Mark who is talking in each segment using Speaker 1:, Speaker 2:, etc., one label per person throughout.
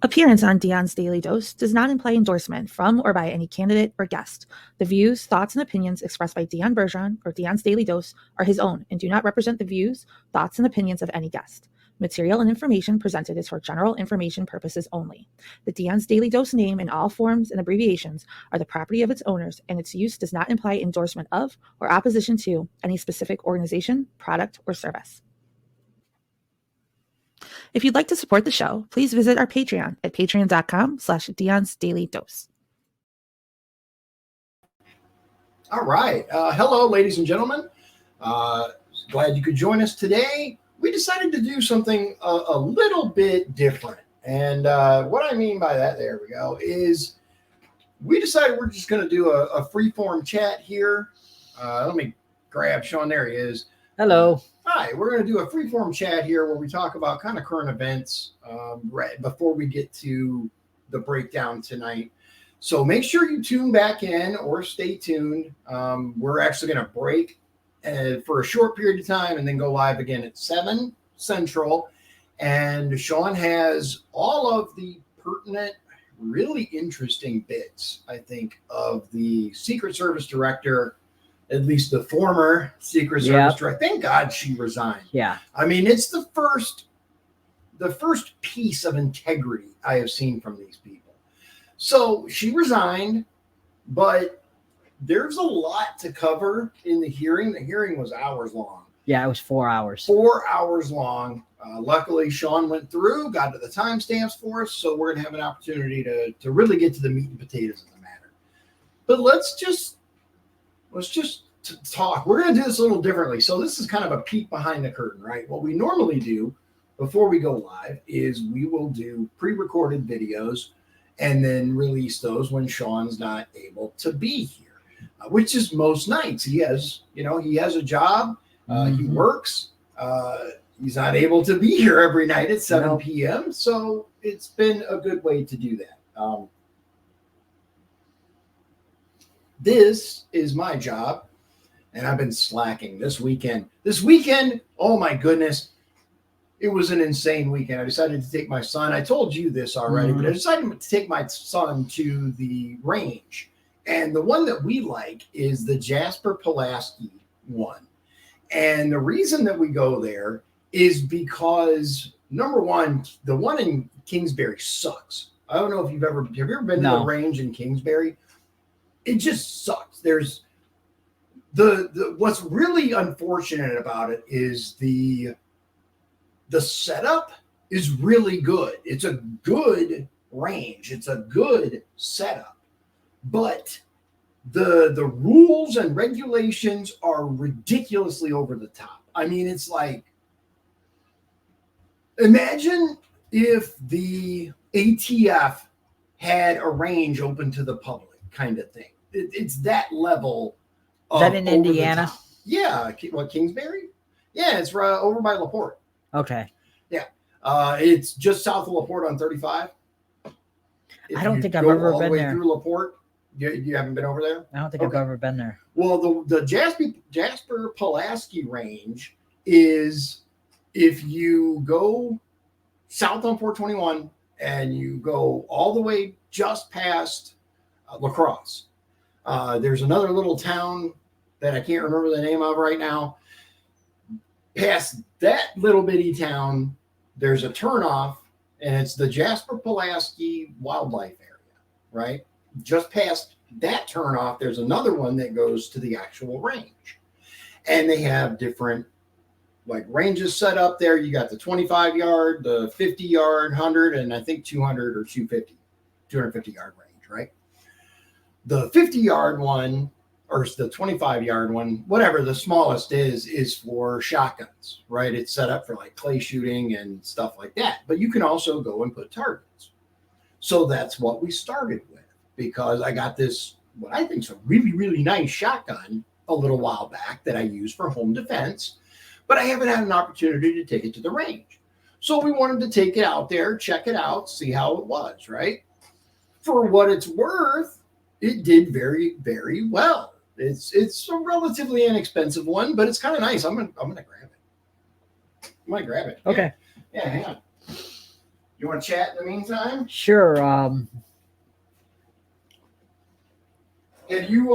Speaker 1: Appearance on Dion's Daily Dose does not imply endorsement from or by any candidate or guest. The views, thoughts, and opinions expressed by Dion Bergeron or Dion's Daily Dose are his own and do not represent the views, thoughts, and opinions of any guest. Material and information presented is for general information purposes only. The Dion's Daily Dose name in all forms and abbreviations are the property of its owners, and its use does not imply endorsement of or opposition to any specific organization, product, or service. If you'd like to support the show, please visit our Patreon at patreon.com/Dion's Daily Dose.
Speaker 2: All right. Hello, ladies and gentlemen. Glad you could join us today. We decided to do something a little bit different. And what I mean by that, there we go, is we decided we're just going to do a free-form chat here. Let me grab Sean. There he is.
Speaker 3: Hello.
Speaker 2: Hi, we're going to do a free-form chat here where we talk about kind of current events right before we get to the breakdown tonight. So make sure you tune back in or stay tuned. We're actually going to break for a short period of time and then go live again at 7 Central. And Sean has all of the pertinent, really interesting bits, I think, of the Secret Service director, at least the former Secret Service director. Thank God she resigned.
Speaker 3: Yeah.
Speaker 2: I mean, it's the first piece of integrity I have seen from these people. So she resigned, but there's a lot to cover in the hearing. The hearing was hours long.
Speaker 3: Yeah, it was 4 hours.
Speaker 2: 4 hours long. Luckily, Sean went through, got to the timestamps for us, so we're going to have an opportunity to really get to the meat and potatoes of the matter. But let's just talk. We're going to do this a little differently. So this is kind of a peek behind the curtain, right? What we normally do before we go live is we will do pre-recorded videos and then release those when Sean's not able to be here, which is most nights. He has a job. He works. He's not able to be here every night at 7 p.m. So it's been a good way to do that. This is my job, and I've been slacking this weekend. Oh my goodness, it was an insane weekend. I decided to take my son. I told you this already, but I decided to take my son to the range. And the one that we like is the Jasper Pulaski one. And the reason that we go there is because, number one, the one in Kingsbury sucks. I don't know if have you ever been to the range in Kingsbury? It just sucks. There's the what's really unfortunate about it is the setup is really good. It's a good range. It's a good setup. But the rules and regulations are ridiculously over the top. I mean, it's like, imagine if the ATF had a range open to the public kind of thing. It's that level.
Speaker 3: Is that in Indiana?
Speaker 2: Yeah. What, Kingsbury? Yeah, it's over by LaPorte.
Speaker 3: Okay.
Speaker 2: Yeah. It's just south of LaPorte on 35.
Speaker 3: I don't think I've ever been there.
Speaker 2: Through LaPorte. You haven't been over there?
Speaker 3: I don't think I've ever been there.
Speaker 2: Well, the Jasper Pulaski range is, if you go south on 421 and you go all the way just past La Crosse, there's another little town that I can't remember the name of right now. Past that little bitty town, there's a turnoff, and it's the Jasper Pulaski Wildlife Area, right? Just past that turnoff, there's another one that goes to the actual range. And they have different ranges set up there. You got the 25-yard, the 50-yard, 100, and I think 200 or 250-yard range, right? The 50-yard one, or the 25-yard one, whatever the smallest is for shotguns, right? It's set up for clay shooting and stuff like that. But you can also go and put targets. So that's what we started with, because I got this, what I think is a really, really nice shotgun a little while back that I use for home defense, but I haven't had an opportunity to take it to the range. So we wanted to take it out there, check it out, see how it was, right? For what it's worth, it did very, very well. It's a relatively inexpensive one, but it's kind of nice. I'm gonna grab it. I might grab it.
Speaker 3: Okay.
Speaker 2: Yeah, hang on. You want to chat in the meantime?
Speaker 3: Sure.
Speaker 2: Have you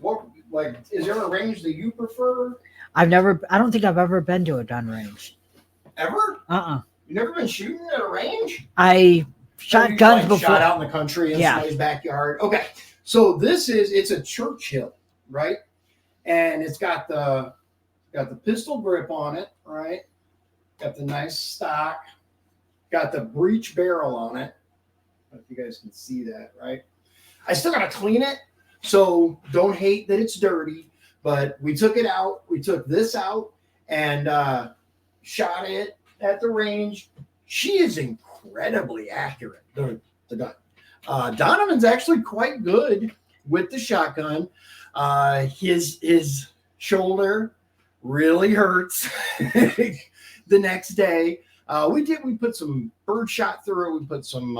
Speaker 2: what like is there a range that you prefer?
Speaker 3: I don't think I've ever been to a gun range.
Speaker 2: Ever?
Speaker 3: Uh-uh.
Speaker 2: You never been shooting at a range?
Speaker 3: I shot
Speaker 2: you,
Speaker 3: guns
Speaker 2: like,
Speaker 3: before.
Speaker 2: Shot out in the country in somebody's backyard. Okay. So it's a Churchill, right? And it's got the pistol grip on it, right? Got the nice stock. Got the breech barrel on it. I don't know if you guys can see that, right? I still got to clean it, so don't hate that it's dirty. But we took it out. We took this out and shot it at the range. She is incredibly accurate, the gun. Donovan's actually quite good with the shotgun. His shoulder really hurts the next day. We put some bird shot through it. We put some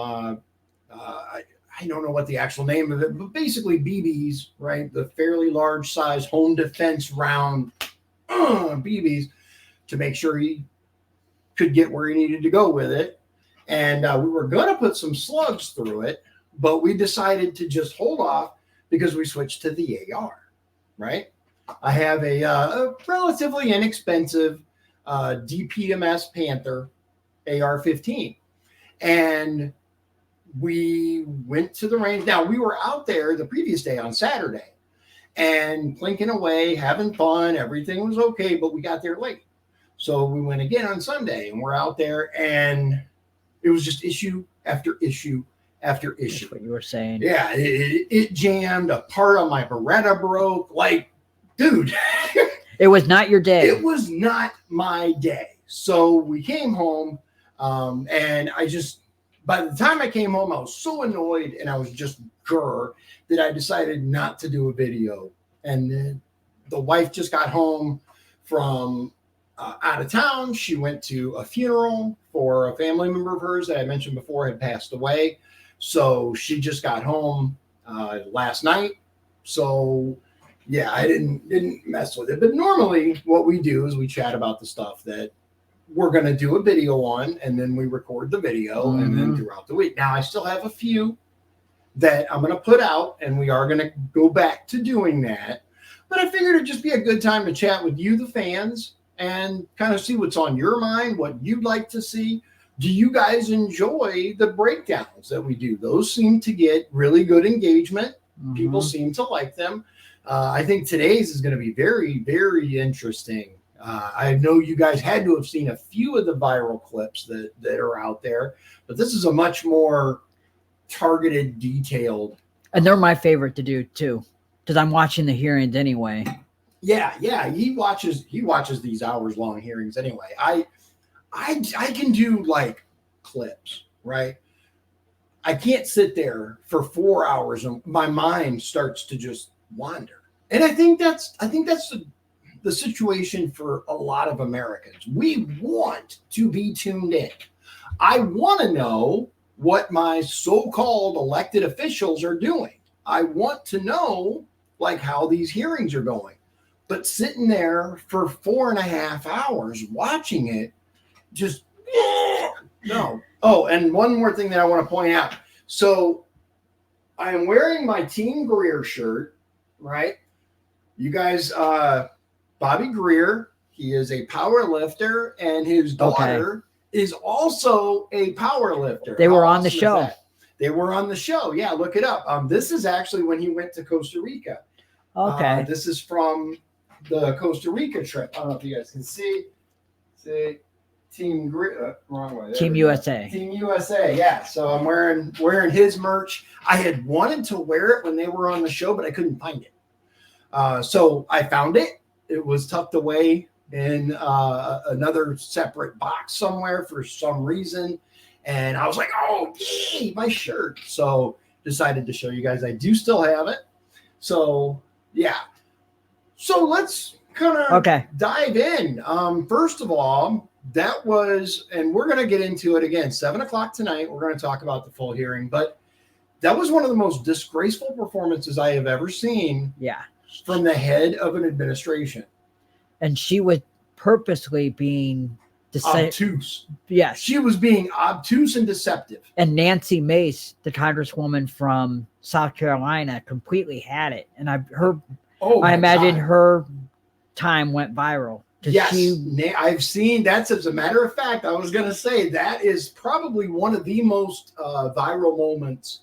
Speaker 2: I don't know what the actual name of it, but basically BBs, right? The fairly large size home defense round BBs to make sure he could get where he needed to go with it. And we were going to put some slugs through it, but we decided to just hold off because we switched to the AR, right? I have a relatively inexpensive DPMS Panther AR-15. And we went to the range. Now, we were out there the previous day on Saturday and plinking away, having fun. Everything was okay, but we got there late. So we went again on Sunday, and we're out there, and it was just issue after issue after issue.
Speaker 3: That's what you were saying.
Speaker 2: Yeah, it jammed. A part of my Beretta broke. Like, dude.
Speaker 3: It was not your day.
Speaker 2: It was not my day. So we came home, and by the time I came home, I was so annoyed and I was just that I decided not to do a video. And then the wife just got home from out of town. She went to a funeral for a family member of hers that I mentioned before had passed away. So she just got home last night. So yeah, I didn't mess with it. But normally what we do is we chat about the stuff that we're going to do a video on, and then we record the video and then throughout the week. Now I still have a few that I'm going to put out, and we are going to go back to doing that. But I figured it'd just be a good time to chat with you, the fans, and kind of see what's on your mind, what you'd like to see. Do you guys enjoy the breakdowns that we do? Those seem to get really good engagement. People seem to like them. I think today's is going to be very, very interesting. I know you guys had to have seen a few of the viral clips that are out there, but this is a much more targeted, detailed.
Speaker 3: And they're my favorite to do too, because I'm watching the hearings anyway.
Speaker 2: Yeah. He watches these hours-long hearings anyway. I can do like clips, right? I can't sit there for 4 hours and my mind starts to just wander. And I think that's the situation for a lot of Americans. We want to be tuned in. I want to know what my so-called elected officials are doing. I want to know like how these hearings are going. But sitting there for 4.5 hours watching it, just no. Oh, and one more thing that I want to point out. So I am wearing my Team Greer shirt, right? You guys, Bobby Greer, he is a power lifter, and his daughter is also a power lifter.
Speaker 3: They were on the show.
Speaker 2: They were on the show. Yeah, look it up. This is actually when he went to Costa Rica.
Speaker 3: Okay.
Speaker 2: This is from the Costa Rica trip. I don't know if you guys can see. Team Greer, wrong way.
Speaker 3: Team USA.
Speaker 2: Team USA. Yeah. So I'm wearing his merch. I had wanted to wear it when they were on the show, but I couldn't find it. So I found it. It was tucked away in another separate box somewhere for some reason. And I was like, oh, yay, my shirt. So decided to show you guys I do still have it. So, yeah. So let's kind of dive in. First of all, that was, and we're going to get into it again, 7:00 tonight. We're going to talk about the full hearing. But that was one of the most disgraceful performances I have ever seen.
Speaker 3: Yeah. From
Speaker 2: the head of an administration.
Speaker 3: And she was purposely being to say,
Speaker 2: obtuse.
Speaker 3: yes.
Speaker 2: She was being obtuse and deceptive.
Speaker 3: And Nancy Mace, the congresswoman from South Carolina, completely had it. And I imagine her time went viral.
Speaker 2: Yes, I've seen that's, as a matter of fact, I was going to say that is probably one of the most viral moments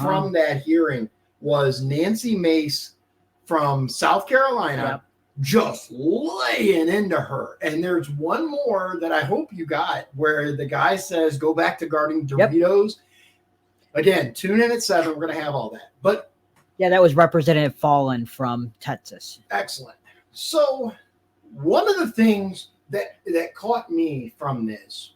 Speaker 2: from that hearing was Nancy Mace from South Carolina just laying into her. And there's one more that I hope you got where the guy says, go back to guarding Doritos. Again, tune in at 7. We're going to have all that. But
Speaker 3: yeah, that was Representative Fallon from Texas.
Speaker 2: Excellent. So one of the things that caught me from this,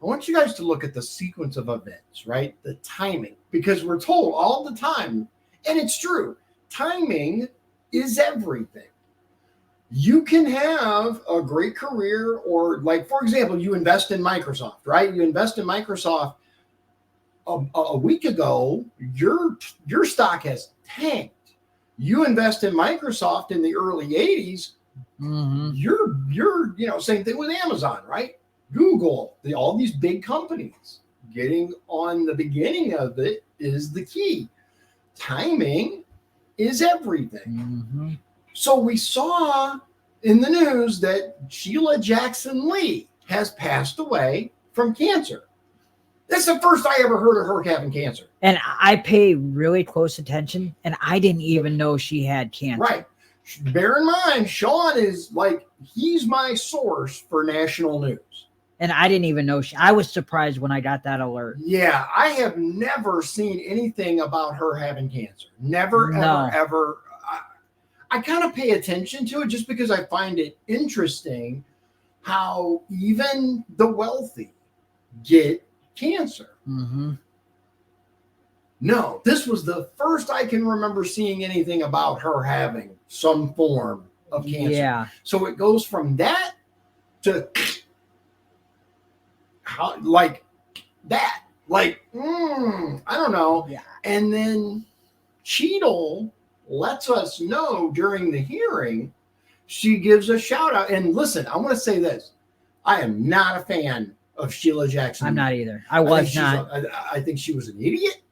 Speaker 2: I want you guys to look at the sequence of events, right? The timing, because we're told all the time, and it's true, timing is everything. You can have a great career, or like, for example, you invest in Microsoft, right? You invest in Microsoft a week ago, your stock has tanked. You invest in Microsoft in the early 80s, you're same thing with Amazon, right? Google, all these big companies getting on the beginning of it is the key. Timing is everything. So we saw in the news that Sheila Jackson Lee has passed away from cancer. That's the first I ever heard of her having cancer.
Speaker 3: And I pay really close attention, and I didn't even know she had cancer.
Speaker 2: Right. Bear in mind, Sean is like, he's my source for national news.
Speaker 3: And I didn't even know. I was surprised when I got that alert.
Speaker 2: Yeah, I have never seen anything about her having cancer. Never, ever. I kind of pay attention to it just because I find it interesting how even the wealthy get cancer. No, this was the first I can remember seeing anything about her having some form of cancer.
Speaker 3: Yeah.
Speaker 2: So it goes from that to how, like that, like, I don't know.
Speaker 3: Yeah.
Speaker 2: And then Cheadle lets us know during the hearing, she gives a shout out. And listen, I want to say this. I am not a fan of Sheila Jackson.
Speaker 3: I'm not either. I
Speaker 2: think she was an idiot.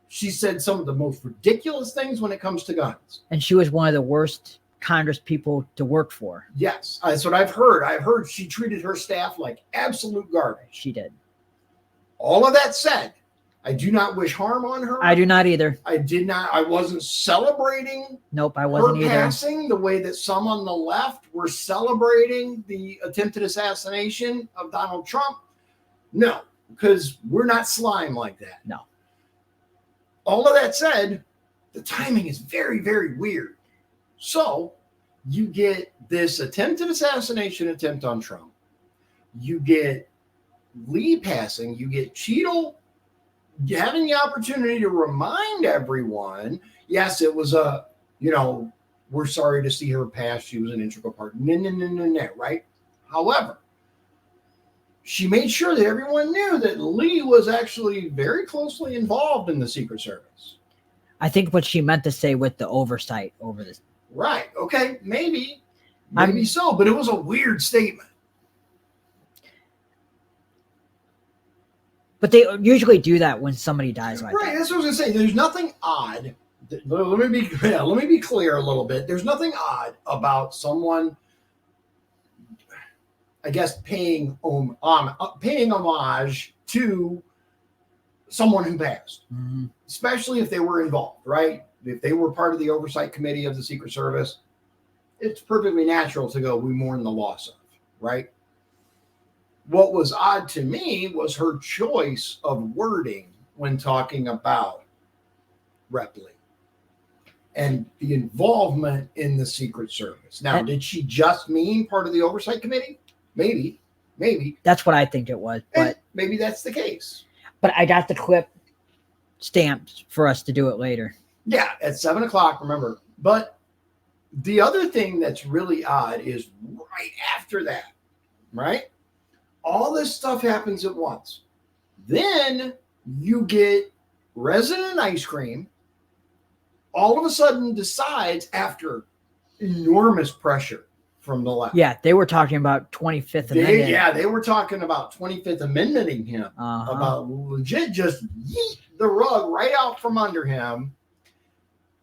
Speaker 2: She said some of the most ridiculous things when it comes to guns.
Speaker 3: And she was one of the worst Congress people to work for.
Speaker 2: Yes, that's what I've heard. I've heard she treated her staff like absolute garbage.
Speaker 3: She did.
Speaker 2: All of that said, I do not wish harm on her.
Speaker 3: I do not either.
Speaker 2: I wasn't celebrating
Speaker 3: Nope, I wasn't
Speaker 2: her
Speaker 3: either.
Speaker 2: passing the way that some on the left were celebrating the attempted assassination of Donald Trump. No, because we're not slime like that.
Speaker 3: No.
Speaker 2: All of that said, the timing is very, very weird. So you get this attempted assassination attempt on Trump. You get Lee passing. You get Cheadle having the opportunity to remind everyone, yes, it was we're sorry to see her pass. She was an integral part. No, right? However, she made sure that everyone knew that Lee was actually very closely involved in the Secret Service.
Speaker 3: I think what she meant to say with the oversight over this.
Speaker 2: Right. Okay. Maybe so, but it was a weird statement.
Speaker 3: But they usually do that when somebody dies like
Speaker 2: right.
Speaker 3: that.
Speaker 2: That's what I was going to say. There's nothing odd. Let me be clear a little bit. There's nothing odd about someone, I guess, paying homage to someone who passed, especially if they were involved, right? If they were part of the oversight committee of the Secret Service, it's perfectly natural to go, we mourn the loss of, right? What was odd to me was her choice of wording when talking about Rep. Lee and the involvement in the Secret Service. Now, did she just mean part of the oversight committee? Maybe.
Speaker 3: That's what I think it was. But
Speaker 2: maybe that's the case.
Speaker 3: But I got the clip stamped for us to do it later.
Speaker 2: Yeah, at 7:00, remember. But the other thing that's really odd is right after that, right? All this stuff happens at once. Then you get Resident Ice Cream all of a sudden decides, after enormous pressure from the left.
Speaker 3: Yeah, they were talking about 25th Amendment.
Speaker 2: Yeah, they were talking about 25th Amendmenting him, about legit just yeet the rug right out from under him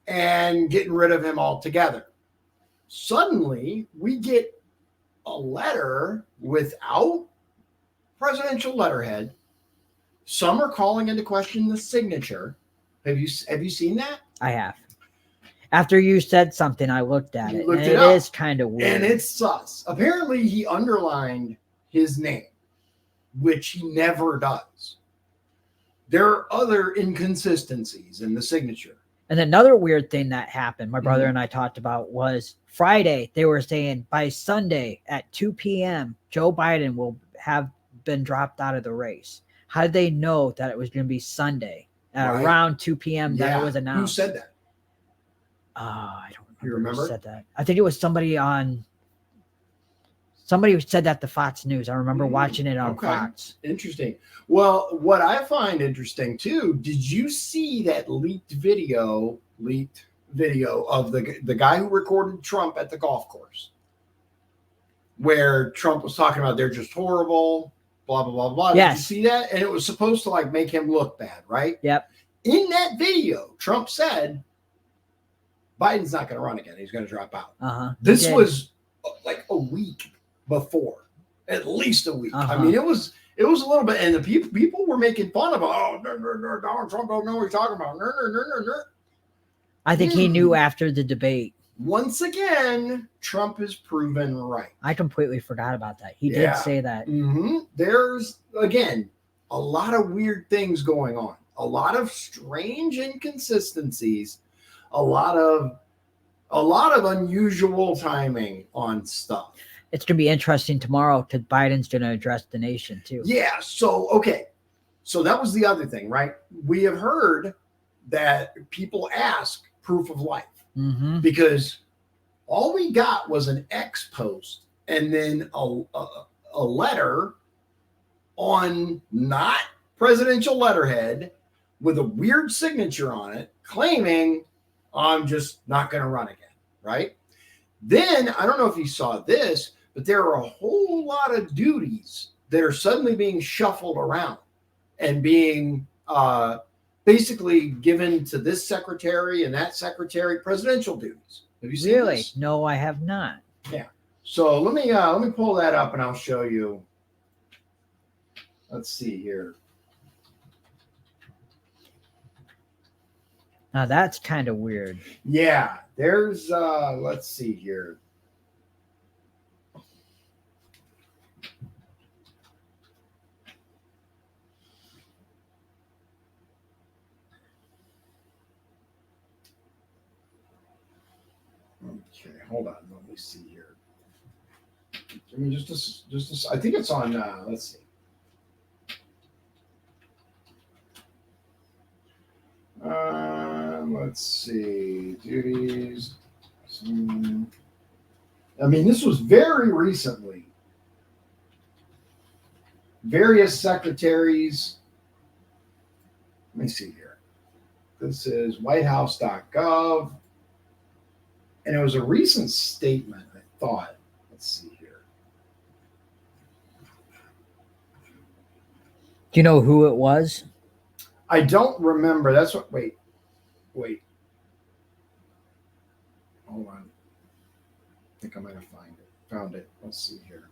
Speaker 2: and getting rid of him altogether. Suddenly, we get a letter without presidential letterhead. Some are calling into question the signature. Have you seen that?
Speaker 3: I have. After you said something, I looked at it. And it is kind of weird.
Speaker 2: And it's sus. Apparently, he underlined his name, which he never does. There are other inconsistencies in the signature.
Speaker 3: And another weird thing that happened, my brother and I talked about, was Friday. They were saying by Sunday at 2 p.m., Joe Biden will have been dropped out of the race. How did they know that it was going to be Sunday at around 2 p.m. that it was announced?
Speaker 2: Who said that?
Speaker 3: I don't remember.
Speaker 2: You remember?
Speaker 3: Who said that? I think it was somebody said that to Fox News. I remember watching it on Fox.
Speaker 2: Interesting. Well, what I find interesting too, did you see that leaked video of the guy who recorded Trump at the golf course? Where Trump was talking about they're just horrible, blah, blah, blah, blah.
Speaker 3: Yes.
Speaker 2: Did you see that? And it was supposed to like make him look bad, right?
Speaker 3: Yep.
Speaker 2: In that video, Trump said Biden's not going to run again. He's going to drop out. This was like a week before, at least a week. I mean, it was a little bit, and the people were making fun of, Donald Trump don't know what he's talking about.
Speaker 3: I think he knew after the debate.
Speaker 2: Once again, Trump is proven right.
Speaker 3: I completely forgot about that. He did say that.
Speaker 2: There's, again, a lot of weird things going on, a lot of strange inconsistencies, a lot of unusual timing on stuff.
Speaker 3: It's going to be interesting tomorrow because Biden's going to address the nation too.
Speaker 2: Yeah. So that was the other thing, right? We have heard that people ask proof of life because all we got was an X post and then a letter on not presidential letterhead with a weird signature on it claiming I'm just not going to run again, right? Then, I don't know if you saw this, but there are a whole lot of duties that are suddenly being shuffled around and being basically given to this secretary and that secretary presidential duties. Have you seen this?
Speaker 3: No, I have not.
Speaker 2: Yeah. So let me pull that up and I'll show you. Let's see here.
Speaker 3: Now that's kind of weird.
Speaker 2: Yeah, there's let's see here. Okay, hold on. Let me see here. I mean, just I think it's on. Let's see. Let's see. Duties. I mean, this was very recently. Various secretaries. Let me see here. This is whitehouse.gov. And it was a recent statement, I thought. Let's see here.
Speaker 3: Do you know who it was?
Speaker 2: I don't remember. That's what. Wait. Hold on. I think I might have found it. Let's see here.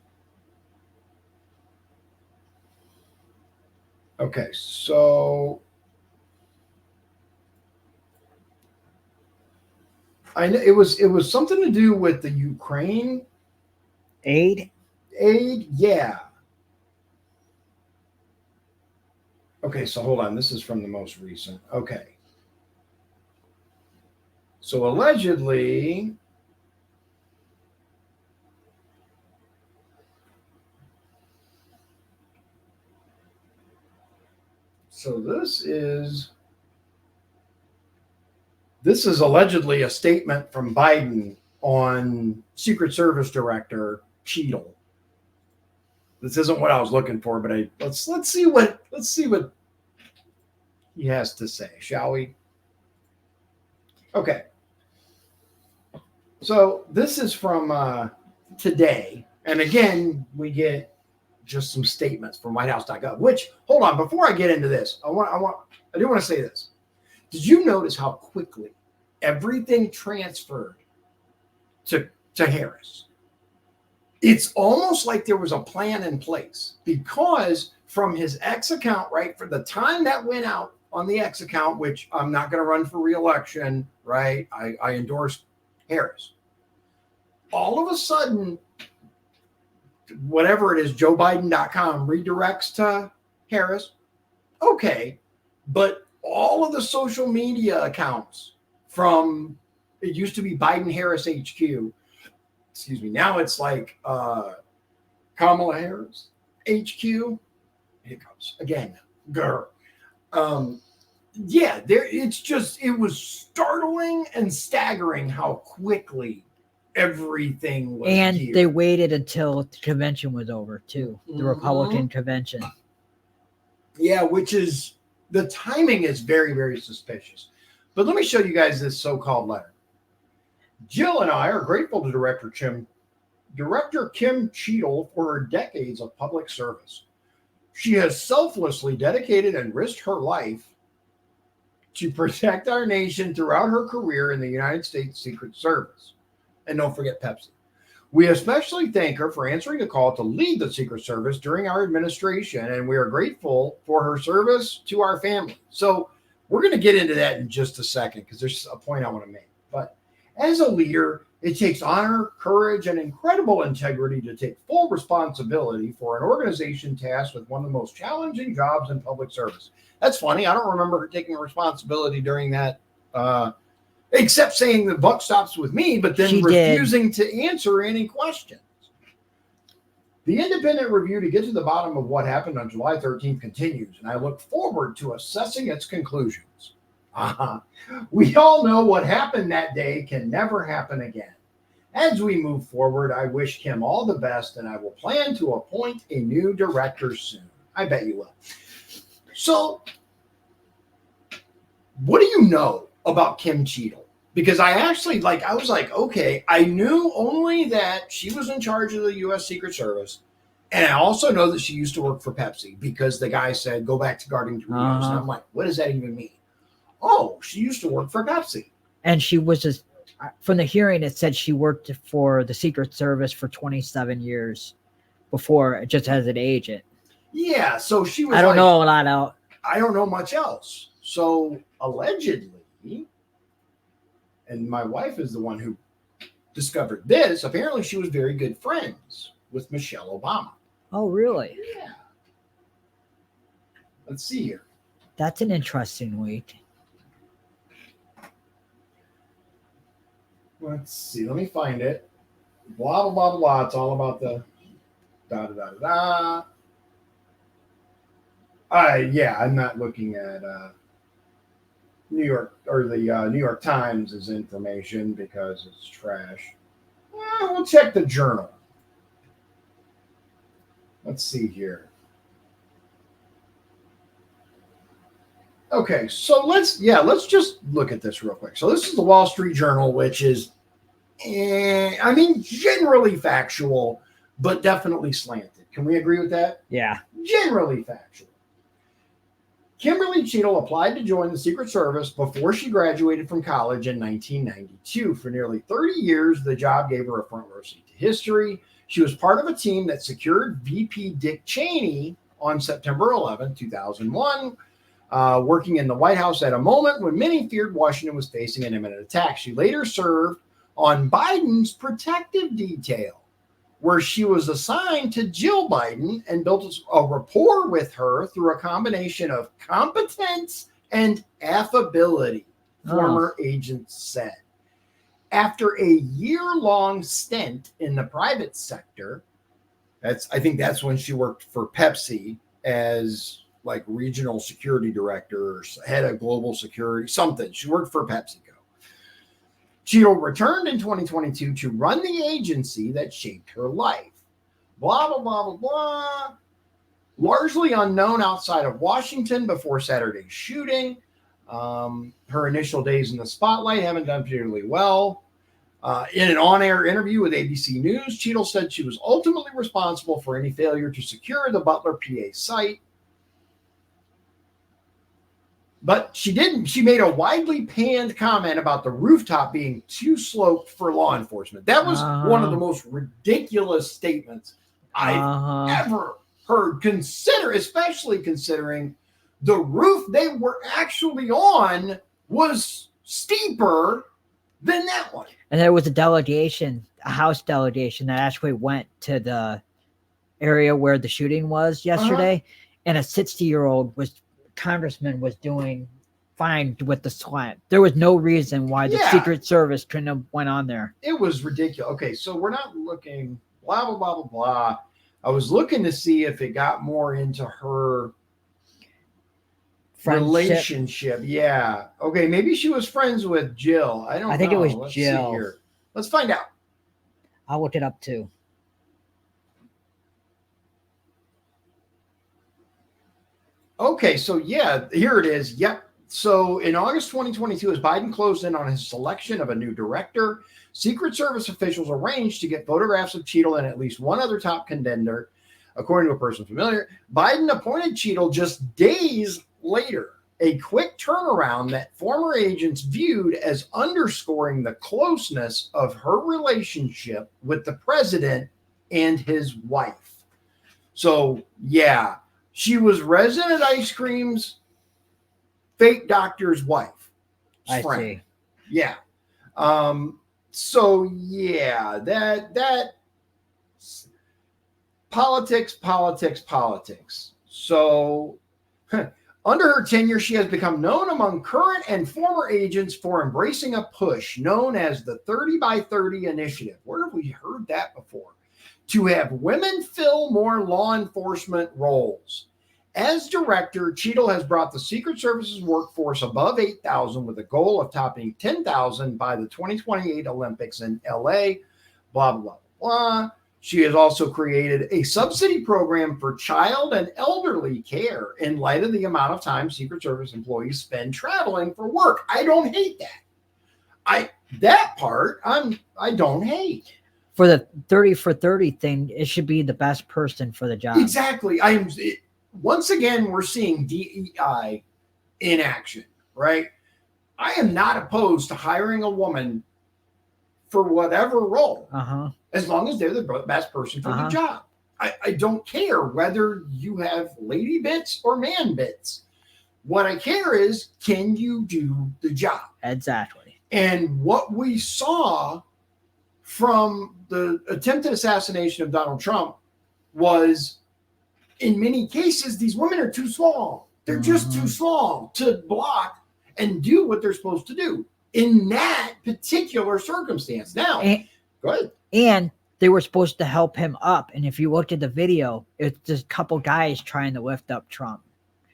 Speaker 2: Okay, so I know it was something to do with the Ukraine
Speaker 3: aid.
Speaker 2: Yeah. Okay, so hold on. This is from the most recent. Okay. So allegedly, this is allegedly a statement from Biden on Secret Service Director Cheadle. This isn't what I was looking for, but let's see what he has to say, shall we? Okay. So this is from today, and again, we get just some statements from whitehouse.gov, which, hold on, before I get into this, I do want to say this. Did you notice how quickly everything transferred to Harris? It's almost like there was a plan in place, because from his X account, right, for the time that went out on the X account, which I'm not going to run for re-election, right? I endorsed Harris. All of a sudden, whatever it is, JoeBiden.com redirects to Harris. Okay, but all of the social media accounts from, it used to be Biden Harris HQ, excuse me, now it's like Kamala Harris HQ. Hiccups again, girl. Yeah, it was startling and staggering how quickly everything was.
Speaker 3: And
Speaker 2: geared.
Speaker 3: they waited until the convention was over too, the Republican convention.
Speaker 2: Yeah, which is, the timing is very, very suspicious. But let me show you guys this so-called letter. Jill and I are grateful to Director Kim Cheadle for her decades of public service. She has selflessly dedicated and risked her life to protect our nation throughout her career in the United States Secret Service. And don't forget Pepsi. We especially thank her for answering the call to lead the Secret Service during our administration, and we are grateful for her service to our family. So we're going to get into that in just a second, because there's a point I want to make. But as a leader, it takes honor, courage, and incredible integrity to take full responsibility for an organization tasked with one of the most challenging jobs in public service. That's funny. I don't remember her taking responsibility during that, except saying the buck stops with me, but then refusing to answer any questions. The independent review to get to the bottom of what happened on July 13th continues, and I look forward to assessing its conclusions. We all know what happened that day can never happen again. As we move forward, I wish Kim all the best, and I will plan to appoint a new director soon. I bet you will. So, what do you know about Kim Cheadle? Because I actually, I was like, okay, I knew only that she was in charge of the U.S. Secret Service, and I also know that she used to work for Pepsi, because the guy said, go back to guarding Doritos. And I'm like, what does that even mean? Oh, she used to work for Pepsi.
Speaker 3: And she was just, from the hearing, it said she worked for the Secret Service for 27 years before, just as an agent.
Speaker 2: Yeah, so she was.
Speaker 3: I don't know a lot else.
Speaker 2: I don't know much else. So allegedly, and my wife is the one who discovered this, apparently she was very good friends with Michelle Obama.
Speaker 3: Oh, really?
Speaker 2: Yeah. Let's see here.
Speaker 3: That's an interesting week.
Speaker 2: Let's see. Let me find it. Blah, blah, blah, blah. It's all about the da, da, da, da, da. Yeah, I'm not looking at New York, or the New York Times' information, because it's trash. We'll check the Journal. Let's see here. Okay, so let's just look at this real quick. So this is the Wall Street Journal, which is, generally factual, but definitely slanted. Can we agree with that?
Speaker 3: Yeah.
Speaker 2: Generally factual. Kimberly Cheadle applied to join the Secret Service before she graduated from college in 1992. For nearly 30 years, the job gave her a front row seat to history. She was part of a team that secured VP Dick Cheney on September 11, 2001, working in the White House at a moment when many feared Washington was facing an imminent attack. She later served on Biden's protective detail, where she was assigned to Jill Biden and built a rapport with her through a combination of competence and affability, former agents said. After a year-long stint in the private sector, I think that's when she worked for Pepsi as regional security director or head of global security, something. She worked for PepsiCo. Cheadle returned in 2022 to run the agency that shaped her life. Blah, blah, blah, blah, blah. Largely unknown outside of Washington before Saturday's shooting. Her initial days in the spotlight haven't done particularly well. In an on-air interview with ABC News, Cheadle said she was ultimately responsible for any failure to secure the Butler, PA site. But she didn't. She made a widely panned comment about the rooftop being too sloped for law enforcement. That was one of the most ridiculous statements I've ever heard. Especially considering the roof they were actually on was steeper than that one.
Speaker 3: And there was a House delegation that actually went to the area where the shooting was yesterday, and a 60-year-old congressman was doing fine with the slant. There was no reason why the Secret Service couldn't have went on there.
Speaker 2: It was ridiculous. Okay, so we're not looking blah blah blah blah blah. I was looking to see if it got more into her relationship. Yeah. Okay, maybe she was friends with Jill. I think
Speaker 3: it was
Speaker 2: Let's
Speaker 3: Jill.
Speaker 2: See here. Let's find out.
Speaker 3: I'll look it up too.
Speaker 2: Okay, so yeah, here it is. Yep. So in August 2022, as Biden closed in on his selection of a new director, Secret Service officials arranged to get photographs of Cheadle and at least one other top contender. According to a person familiar, Biden appointed Cheadle just days later, a quick turnaround that former agents viewed as underscoring the closeness of her relationship with the president and his wife. So, yeah. She was Resident Ice Cream's fake doctor's wife.
Speaker 3: I see.
Speaker 2: Yeah. So yeah, that politics. So under her tenure, she has become known among current and former agents for embracing a push known as the 30 by 30 initiative. Where have we heard that before? To have women fill more law enforcement roles. As director, Cheadle has brought the Secret Service's workforce above 8,000 with a goal of topping 10,000 by the 2028 Olympics in LA, blah, blah, blah. She has also created a subsidy program for child and elderly care in light of the amount of time Secret Service employees spend traveling for work. I don't hate that. That part I don't hate.
Speaker 3: For the 30 for 30 thing, it should be the best person for the job.
Speaker 2: Exactly. Once again, we're seeing DEI in action, right? I am not opposed to hiring a woman for whatever role, as long as they're the best person for the job. I don't care whether you have lady bits or man bits. What I care is, can you do the job?
Speaker 3: Exactly.
Speaker 2: And what we saw from the attempted assassination of Donald Trump was, in many cases, these women are too small. They're just too small to block and do what they're supposed to do in that particular circumstance. Now, go ahead.
Speaker 3: And they were supposed to help him up. And if you looked at the video, it's just a couple guys trying to lift up Trump.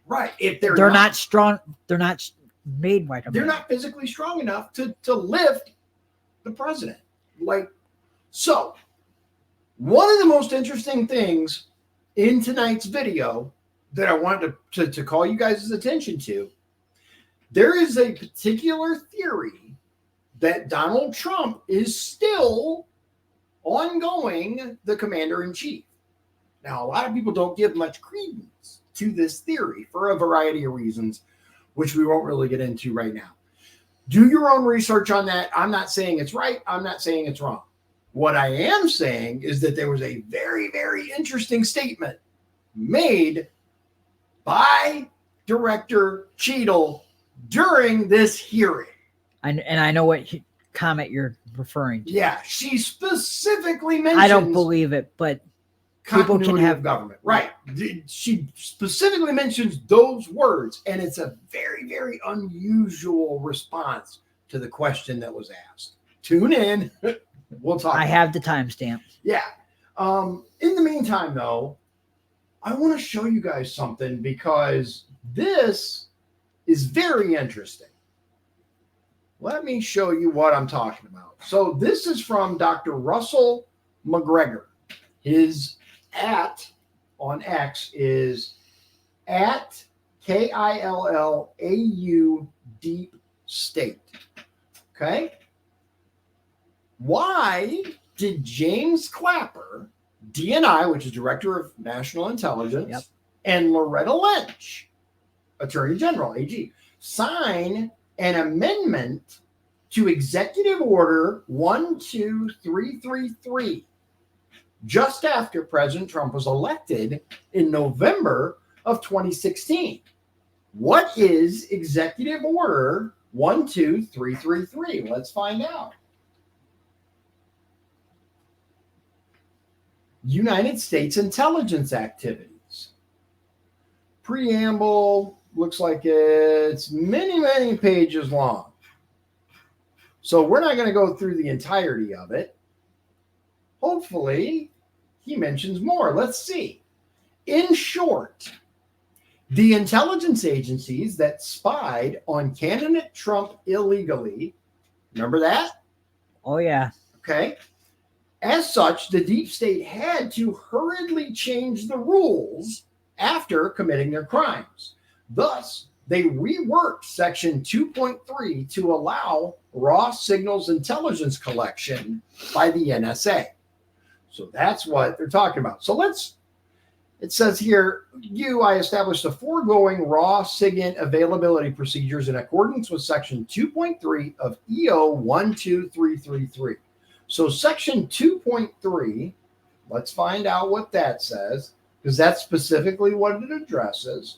Speaker 2: Right. If they're
Speaker 3: not strong, they're not made like a
Speaker 2: They're
Speaker 3: man.
Speaker 2: not physically strong enough to lift the president. So one of the most interesting things in tonight's video that I wanted to call you guys' attention to, there is a particular theory that Donald Trump is still ongoing the commander-in-chief. Now, a lot of people don't give much credence to this theory for a variety of reasons, which we won't really get into right now. Do your own research on that. I'm not saying it's right. I'm not saying it's wrong. What I am saying is that there was a very, very interesting statement made by Director Cheadle during this hearing.
Speaker 3: And I know what comment you're referring to.
Speaker 2: Yeah, she specifically mentions...
Speaker 3: I don't believe it, but people can have
Speaker 2: government. Right. She specifically mentions those words, and it's a very, very unusual response to the question that was asked. Tune in. We'll talk.
Speaker 3: I have the timestamp.
Speaker 2: Yeah. In the meantime, though, I want to show you guys something because this is very interesting. Let me show you what I'm talking about. So this is from Dr. Russell McGregor. His @ on X is @ KILLAU Deep State. Okay? Why did James Clapper, DNI, which is Director of National Intelligence,
Speaker 3: Yep.
Speaker 2: and Loretta Lynch, Attorney General, AG, sign an amendment to Executive Order 12333 just after President Trump was elected in November of 2016? What is Executive Order 12333? Let's find out. United States intelligence activities. Preamble looks like it's many, many pages long. So we're not going to go through the entirety of it. Hopefully, he mentions more. Let's see. In short, the intelligence agencies that spied on candidate Trump illegally, remember that?
Speaker 3: Oh, yeah.
Speaker 2: Okay. As such, the deep state had to hurriedly change the rules after committing their crimes. Thus, they reworked Section 2.3 to allow raw signals intelligence collection by the NSA. So that's what they're talking about. So it says here, I established the foregoing raw SIGINT availability procedures in accordance with Section 2.3 of EO 12333. So Section 2.3, let's find out what that says, because that's specifically what it addresses.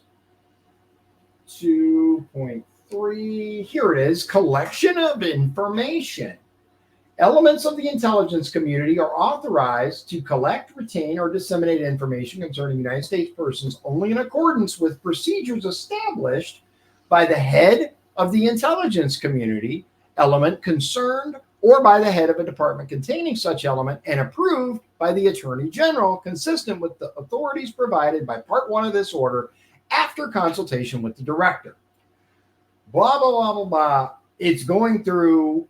Speaker 2: 2.3, here it is, collection of information. Elements of the intelligence community are authorized to collect, retain, or disseminate information concerning United States persons only in accordance with procedures established by the head of the intelligence community element concerned or by the head of a department containing such element and approved by the Attorney General, consistent with the authorities provided by Part 1 of this order after consultation with the director. Blah, blah, blah, blah, blah. It's going through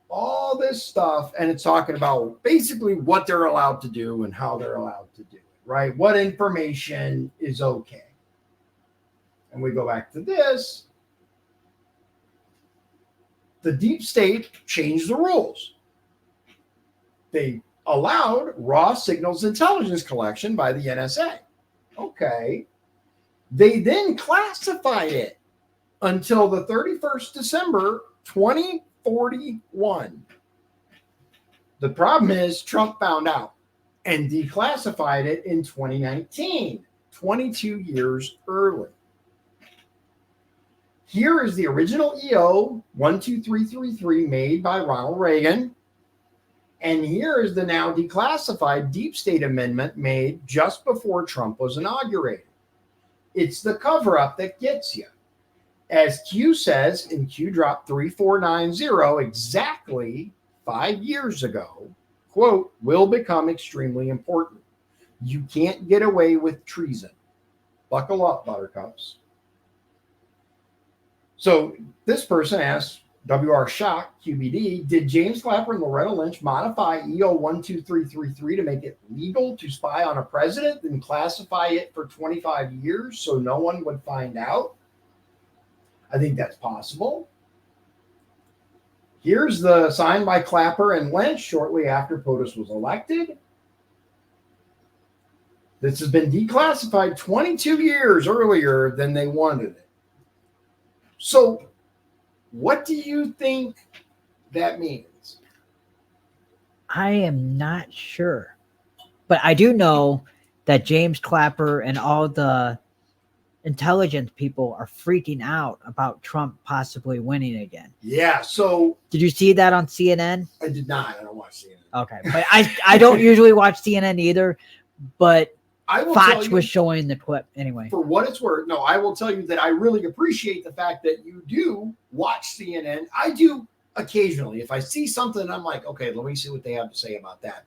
Speaker 2: all this stuff, and it's talking about basically what they're allowed to do and how they're allowed to do it, right? What information is okay. And we go back to this. The deep state changed the rules. They allowed raw signals intelligence collection by the NSA. Okay. They then classified it until the 31st December 2041. The problem is Trump found out and declassified it in 2019, 22 years early. Here is the original EO 12333 made by Ronald Reagan. And here is the now declassified deep state amendment made just before Trump was inaugurated. It's the cover-up that gets you. As Q says in Q Drop 3490, exactly 5 years ago, quote, will become extremely important. You can't get away with treason. Buckle up, buttercups. So this person asks, WR Shock, QBD, did James Clapper and Loretta Lynch modify EO 12333 to make it legal to spy on a president and classify it for 25 years so no one would find out? I think that's possible. Here's the sign by Clapper and Lynch shortly after POTUS was elected. This has been declassified 22 years earlier than they wanted it. So what do you think that means?
Speaker 3: I am not sure. But I do know that James Clapper and all the intelligence people are freaking out about Trump possibly winning again.
Speaker 2: Yeah, so...
Speaker 3: Did you see that on CNN?
Speaker 2: I did not. I don't watch CNN.
Speaker 3: Okay. But I don't usually watch CNN either, but Fox was showing the clip anyway.
Speaker 2: For what it's worth, no, I will tell you that I really appreciate the fact that you do watch CNN. I do occasionally. If I see something, I'm like, okay, let me see what they have to say about that.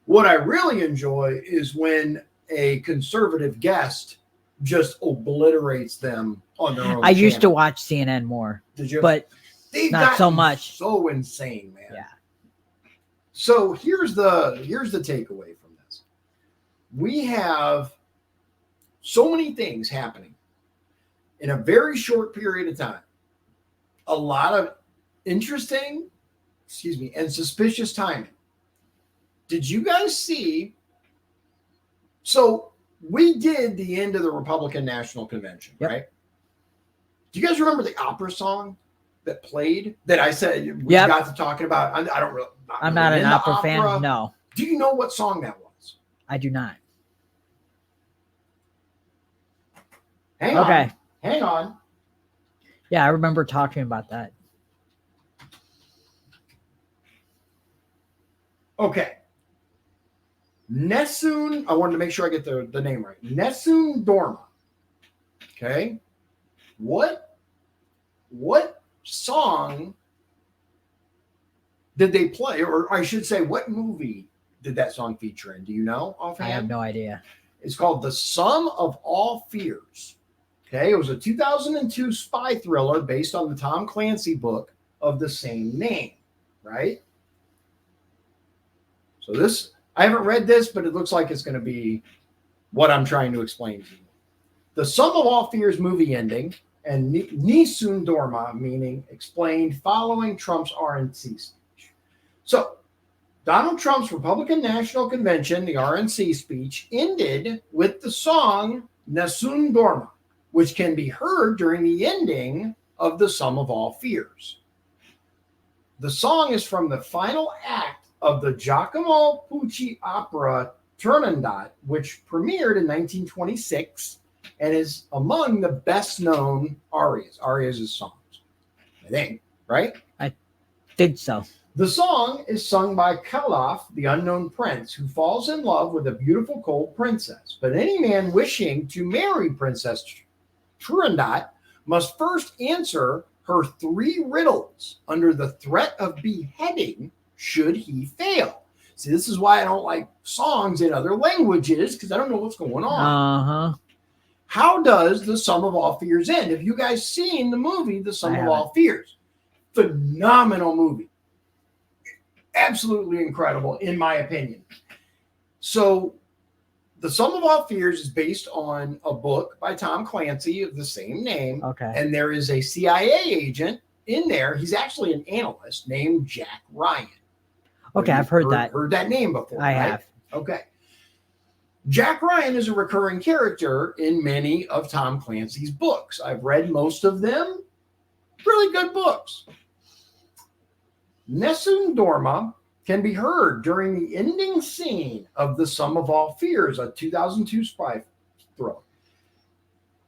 Speaker 2: What I really enjoy is when a conservative guest just obliterates them on their own.
Speaker 3: I used to watch CNN more.
Speaker 2: Did you?
Speaker 3: But not so much.
Speaker 2: So insane, man.
Speaker 3: Yeah.
Speaker 2: So here's the takeaway from this. We have so many things happening in a very short period of time. A lot of interesting excuse me, and suspicious timing. Did you guys see? So we did the end of the Republican National Convention,
Speaker 3: Yep.
Speaker 2: right? Do you guys remember the opera song that played that I said we
Speaker 3: Yep.
Speaker 2: got to talking about? I don't really.
Speaker 3: I'm not an opera fan. No,
Speaker 2: Do you know what song that was?
Speaker 3: I do not.
Speaker 2: Hang
Speaker 3: Okay.
Speaker 2: on. Hang on.
Speaker 3: Yeah, I remember talking about that.
Speaker 2: Okay. Nessun, I wanted to make sure I get the name right. Nessun Dorma. Okay. What song did they play? Or I should say, what movie did that song feature in? Do you know offhand?
Speaker 3: I have no idea.
Speaker 2: It's called The Sum of All Fears. Okay. It was a 2002 spy thriller based on the Tom Clancy book of the same name, right? So this, I haven't read this, but it looks like it's going to be what I'm trying to explain to you. The Sum of All Fears movie ending, and Nessun Dorma, meaning explained following Trump's RNC speech. So Donald Trump's Republican National Convention, the RNC speech, ended with the song Nessun Dorma, which can be heard during the ending of The Sum of All Fears. The song is from the final act of the Giacomo Pucci opera Turandot, which premiered in 1926 and is among the best-known arias. Arias is songs, I think, right?
Speaker 3: Think so.
Speaker 2: The song is sung by Kalaf, the unknown prince, who falls in love with a beautiful cold princess. But any man wishing to marry Princess Turandot must first answer her 3 riddles under the threat of beheading should he fail. See, this is why I don't like songs in other languages, because I don't know what's going on.
Speaker 3: Uh-huh.
Speaker 2: How does The Sum of All Fears end? Have you guys seen the movie The Sum of All Fears? Phenomenal movie. Absolutely incredible, in my opinion. So The Sum of All Fears is based on a book by Tom Clancy of the same name.
Speaker 3: Okay.
Speaker 2: And there is a CIA agent in there. He's actually an analyst named Jack Ryan.
Speaker 3: Okay, I've heard that.
Speaker 2: Heard that name before,
Speaker 3: I
Speaker 2: right?
Speaker 3: have.
Speaker 2: Okay. Jack Ryan is a recurring character in many of Tom Clancy's books. I've read most of them. Really good books. Nessun Dorma can be heard during the ending scene of The Sum of All Fears, a 2002 spy thriller.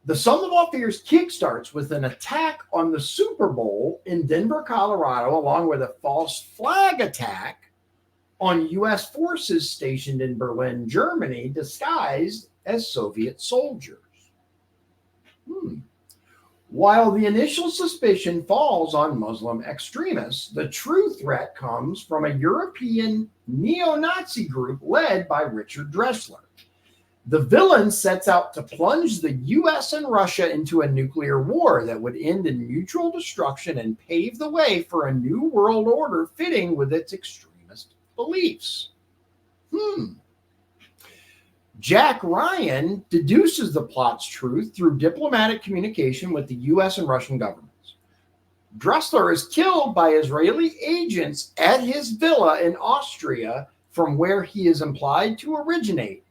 Speaker 2: The Sum of All Fears kickstarts with an attack on the Super Bowl in Denver, Colorado, along with a false flag attack on U.S. forces stationed in Berlin, Germany, disguised as Soviet soldiers. While the initial suspicion falls on Muslim extremists, the true threat comes from a European neo-Nazi group led by Richard Dressler. The villain sets out to plunge the U.S. and Russia into a nuclear war that would end in mutual destruction and pave the way for a new world order fitting with its extremist beliefs. Jack Ryan deduces the plot's truth through diplomatic communication with the U.S. and Russian governments. Dressler is killed by Israeli agents at his villa in Austria, from where he is implied to originate,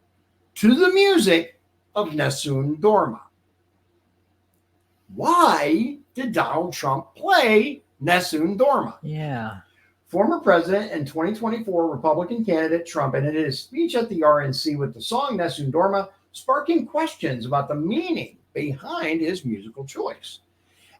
Speaker 2: to the music of Nessun Dorma. Why did Donald Trump play Nessun Dorma?
Speaker 3: Yeah.
Speaker 2: Former president and 2024 Republican candidate Trump ended his speech at the RNC with the song Nessun Dorma, sparking questions about the meaning behind his musical choice.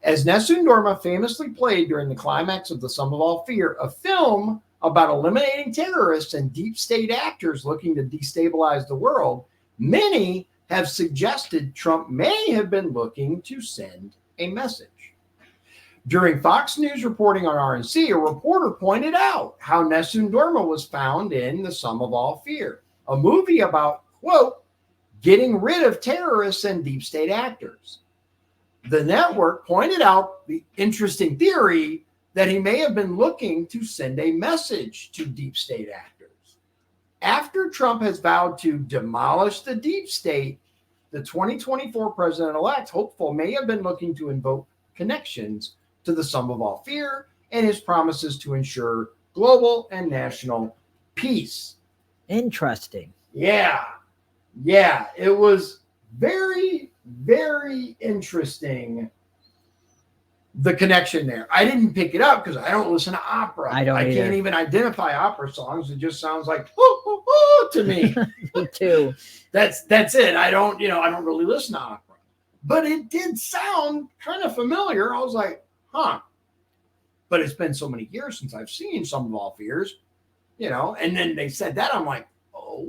Speaker 2: As Nessun Dorma famously played during the climax of The Sum of All Fear, a film about eliminating terrorists and deep state actors looking to destabilize the world, many have suggested Trump may have been looking to send a message. During Fox News reporting on RNC, a reporter pointed out how Nessun Dorma was found in The Sum of All Fear, a movie about, quote, getting rid of terrorists and deep state actors. The network pointed out the interesting theory that he may have been looking to send a message to deep state actors. After Trump has vowed to demolish the deep state, the 2024 president-elect hopeful may have been looking to invoke connections to The Sum of All Fear and his promises to ensure global and national peace.
Speaker 3: Interesting.
Speaker 2: Yeah. It was very, very interesting. The connection there. I didn't pick it up because I don't listen to opera.
Speaker 3: I don't either.
Speaker 2: Can't even identify opera songs. It just sounds like oh, oh, oh to me.
Speaker 3: Me too.
Speaker 2: That's it. I don't really listen to opera. But it did sound kind of familiar. I was like, huh. But it's been so many years since I've seen Sum of All Fears, and then they said that. I'm like, oh.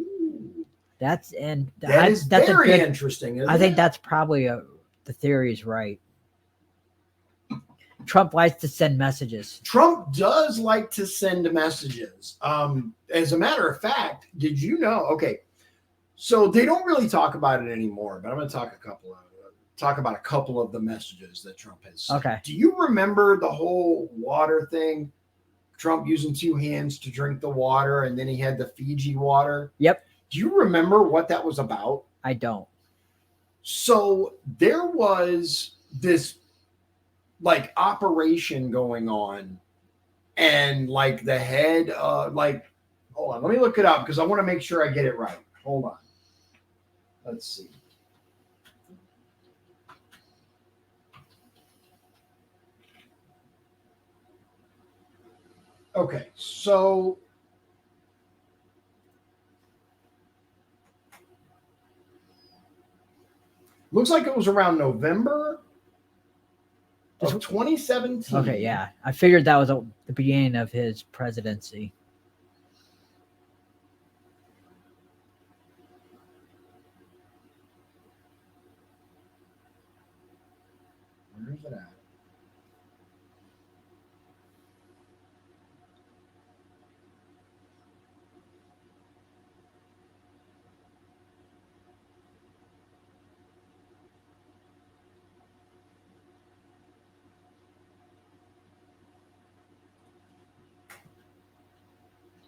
Speaker 3: That's
Speaker 2: very interesting.
Speaker 3: I think that's probably the theory is right. Trump likes to send messages.
Speaker 2: Trump does like to send messages. As a matter of fact, did you know? Okay, so they don't really talk about it anymore, but I'm going to talk about a couple of the messages that Trump has sent.
Speaker 3: Okay.
Speaker 2: Do you remember the whole water thing? Trump using two hands to drink the water, and then he had the Fiji water.
Speaker 3: Yep.
Speaker 2: Do you remember what that was about?
Speaker 3: I don't.
Speaker 2: So there was this operation going on, and the head hold on, let me look it up because I want to make sure I get it right. Hold on, let's see. Okay, so looks like it was around November of 2017.
Speaker 3: Okay, yeah. I figured that was the beginning of his presidency.
Speaker 2: Where is it at?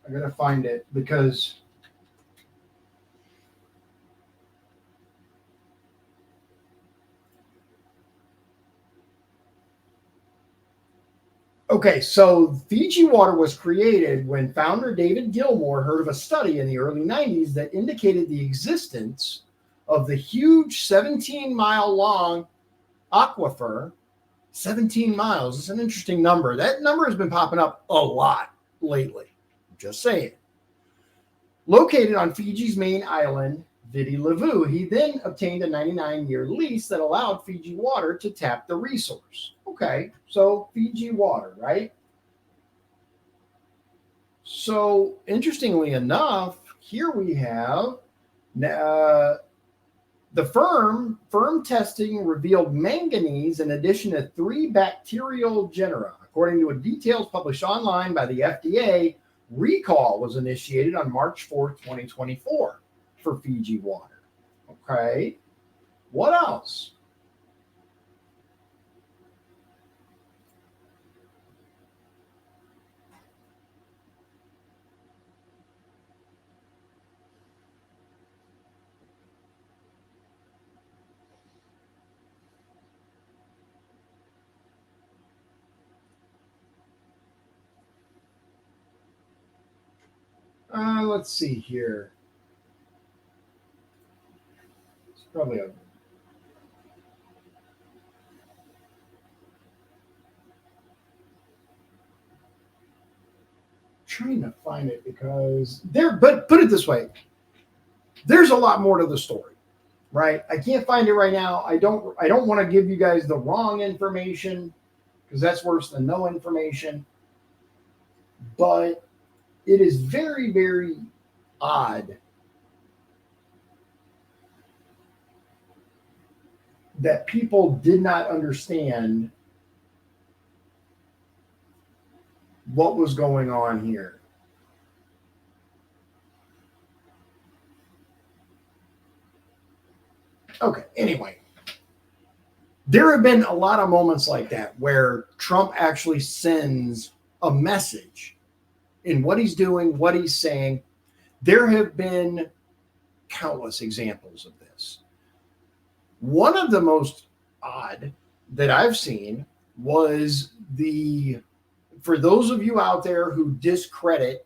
Speaker 2: I gotta find it because okay, so Fiji water was created when founder David Gilmour heard of a study in the early 90s that indicated the existence of the huge 17-mile long aquifer. 17 miles. It's an interesting number. That number has been popping up a lot lately. Just saying. Located on Fiji's main island, Viti Levu, he then obtained a 99-year lease that allowed Fiji water to tap the resource. Okay, so Fiji water, right? So, interestingly enough, here we have the firm testing revealed manganese in addition to 3 bacterial genera. According to details published online by the FDA, recall was initiated on March 4th, 2024 for Fiji water. Okay. What else? Let's see here. It's probably a trying to find it because but put it this way, there's a lot more to the story, right? I can't find it right now. I don't want to give you guys the wrong information because that's worse than no information. But it is very, very odd that people did not understand what was going on here. Okay, anyway. There have been a lot of moments like that where Trump actually sends a message in what he's doing, what he's saying. There have been countless examples of this. One of the most odd that I've seen was the for those of you out there who discredit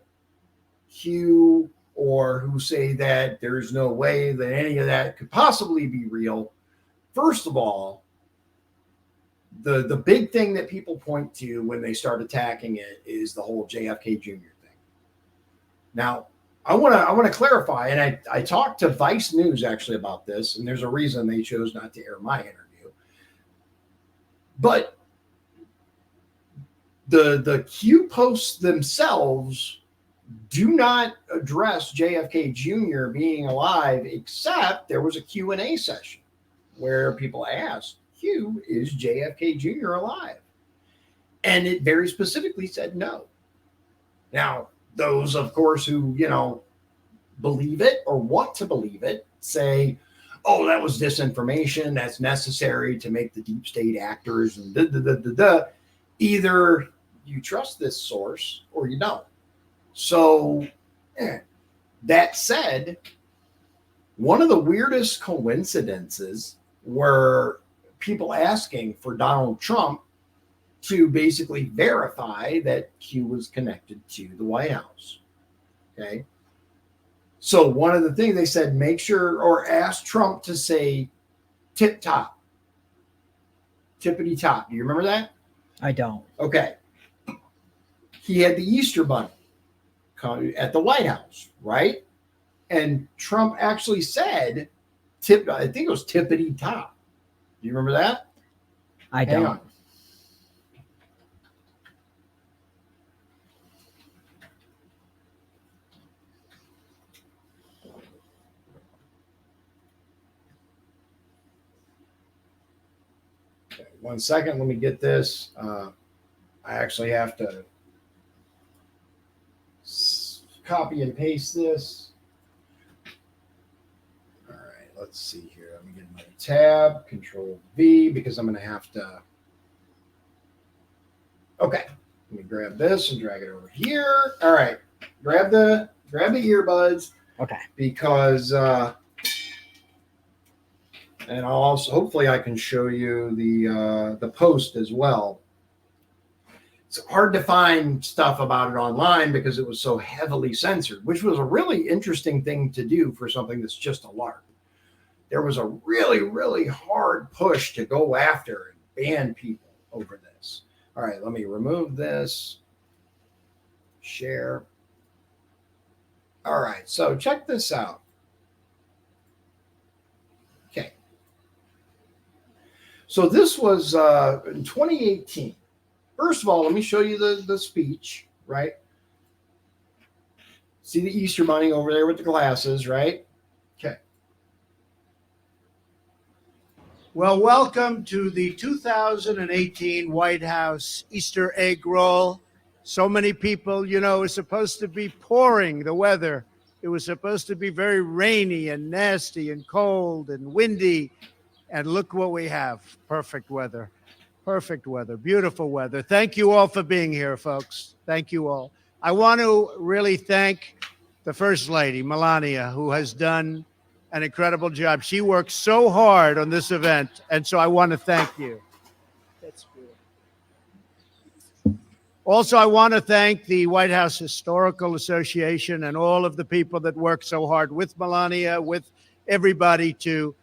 Speaker 2: Q or who say that there's no way that any of that could possibly be real, first of all, the big thing that people point to when they start attacking it is the whole JFK Jr. thing. Now, I want to clarify, and I talked to Vice News actually about this, and there's a reason they chose not to air my interview. But the Q posts themselves do not address JFK Jr. being alive, except there was a Q&A session where people asked, Q, is JFK Jr. alive? And it very specifically said no. Now, those, of course, who, believe it or want to believe it say, oh, that was disinformation. That's necessary to make the deep state actors and Either you trust this source or you don't. So, that said, one of the weirdest coincidences were people asking for Donald Trump to basically verify that Q was connected to the White House. Okay. So one of the things they said, make sure or ask Trump to say tip top, tippity top. Do you remember that?
Speaker 3: I don't.
Speaker 2: Okay. He had the Easter Bunny at the White House, right? And Trump actually said, I think it was tippity top. Do you remember that?
Speaker 3: I don't.
Speaker 2: Hang on. Okay, 1 second. Let me get this. I actually have to copy and paste this. All right, let's see here. Let me get my tab, Control V, because I'm going to have to. Okay, let me grab this and drag it over here. All right, grab the earbuds.
Speaker 3: Okay.
Speaker 2: Because and I'll also hopefully I can show you the post as well. It's hard to find stuff about it online because it was so heavily censored, which was a really interesting thing to do for something that's just a LARP. There was a really, really hard push to go after and ban people over this. All right, let me remove this. Share. All right, so check this out. Okay. So this was in 2018. First of all, let me show you the speech, right? See the Easter Bunny over there with the glasses, right? Okay.
Speaker 4: Well, welcome to the 2018 White House Easter egg roll. So many people, it was supposed to be pouring, the weather. It was supposed to be very rainy and nasty and cold and windy. And look what we have. Perfect weather. Perfect weather. Beautiful weather. Thank you all for being here, folks. Thank you all. I want to really thank the First Lady, Melania, who has done an incredible job. She worked so hard on this event, and so I want to thank you. That's beautiful. Also, I want to thank the White House Historical Association and all of the people that worked so hard with Melania, with everybody to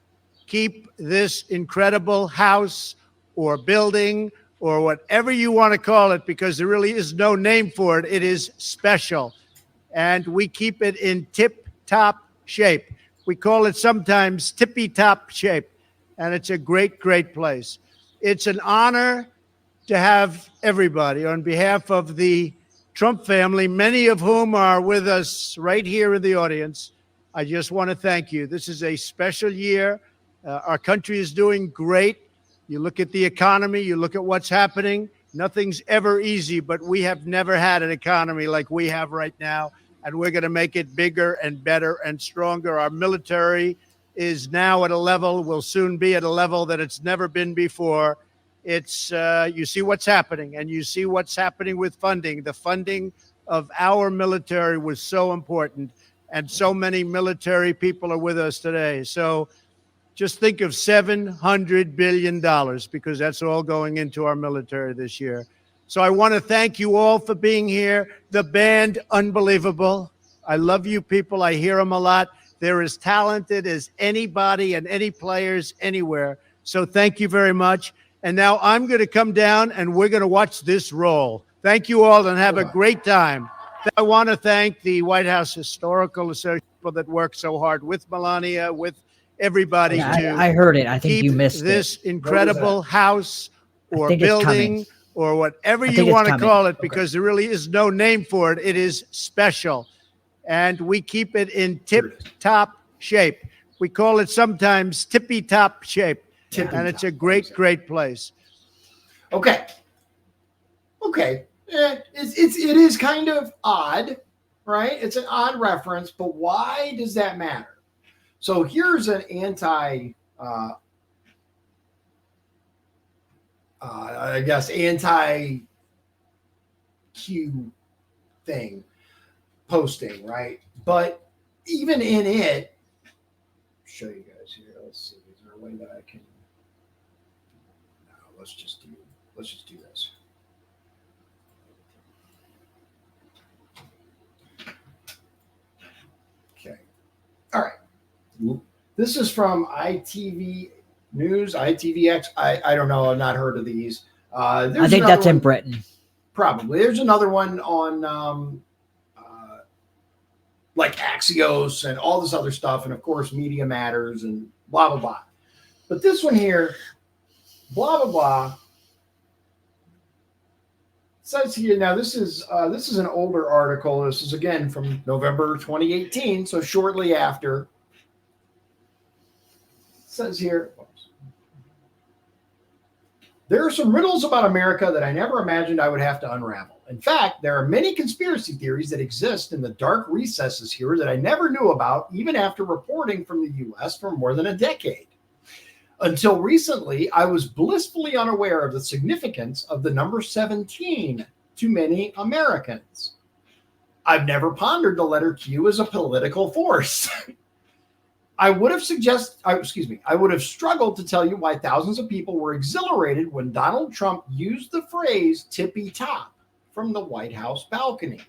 Speaker 4: keep this incredible house or building or whatever you want to call it, because there really is no name for it. It is special. And we keep it in tip-top shape. We call it sometimes tippy-top shape. And it's a great, great place. It's an honor to have everybody on behalf of the Trump family, many of whom are with us right here in the audience. I just want to thank you. This is a special year. Our country is doing great. You look at the economy, you look at what's happening. Nothing's ever easy, but we have never had an economy like we have right now. And we're going to make it bigger and better and stronger. Our military is now at a level, will soon be at a level that it's never been before. It's, you see what's happening, and you see what's happening with funding. The funding of our military was so important, and so many military people are with us today. So just think of $700 billion, because that's all going into our military this year. So I want to thank you all for being here. The band, unbelievable. I love you people. I hear them a lot. They're as talented as anybody and any players anywhere. So thank you very much. And now I'm going to come down and we're going to watch this roll. Thank you all and have a great time. I want to thank the White House Historical Association that worked so hard with Melania, with everybody
Speaker 3: Yeah, I heard it. I think
Speaker 4: keep
Speaker 3: you missed
Speaker 4: this
Speaker 3: it.
Speaker 4: incredible house or
Speaker 3: think it's
Speaker 4: building
Speaker 3: coming.
Speaker 4: or whatever
Speaker 3: I
Speaker 4: you
Speaker 3: think it's
Speaker 4: want to
Speaker 3: coming.
Speaker 4: call it, because there really is no name for it. It is special. And we keep it in tip-top shape. We call it sometimes tippy-top shape. And it's a great, great place.
Speaker 2: Okay. Okay. It is kind of odd, right? It's an odd reference, but why does that matter? So here's an anti-Q thing posting, right? But even in it, show you guys here. Let's see. Is there a way that I can? No, let's just do this. Okay. All right. This is from ITV News, ITVX. I don't know. I've not heard of these.
Speaker 3: I think that's in Britain.
Speaker 2: Probably. There's another one on like Axios and all this other stuff. And of course, Media Matters and blah, blah, blah. But this one here, blah, blah, blah, says here, now this is an older article. This is again from November 2018. So shortly after. It says here, there are some riddles about America that I never imagined I would have to unravel. In fact, there are many conspiracy theories that exist in the dark recesses here that I never knew about, even after reporting from the U.S. for more than a decade. Until recently, I was blissfully unaware of the significance of the number 17 to many Americans. I've never pondered the letter Q as a political force. I would have struggled to tell you why thousands of people were exhilarated when Donald Trump used the phrase tippy top from the White House balcony.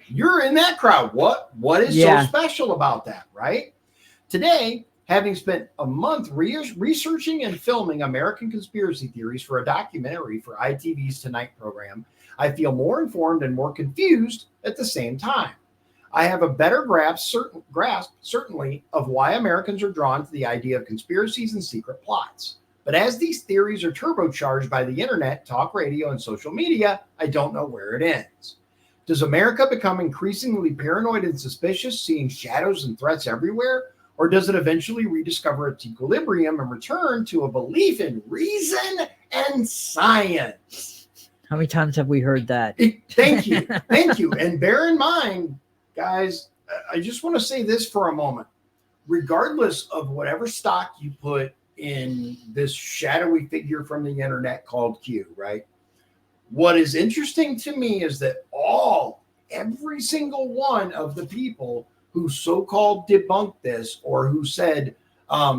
Speaker 2: You're in that crowd. What is so special about that, right? Today, having spent a month researching and filming American conspiracy theories for a documentary for ITV's Tonight program, I feel more informed and more confused at the same time. I have a better grasp, certainly, of why Americans are drawn to the idea of conspiracies and secret plots. But as these theories are turbocharged by the internet, talk radio, and social media, I don't know where it ends. Does America become increasingly paranoid and suspicious, seeing shadows and threats everywhere? Or does it eventually rediscover its equilibrium and return to a belief in reason and science?
Speaker 3: How many times have we heard that?
Speaker 2: Thank you. Thank you. And bear in mind, guys, I just want to say this for a moment. Regardless of whatever stock you put in this shadowy figure from the internet called Q, right? What is interesting to me is that every single one of the people who so-called debunked this or who said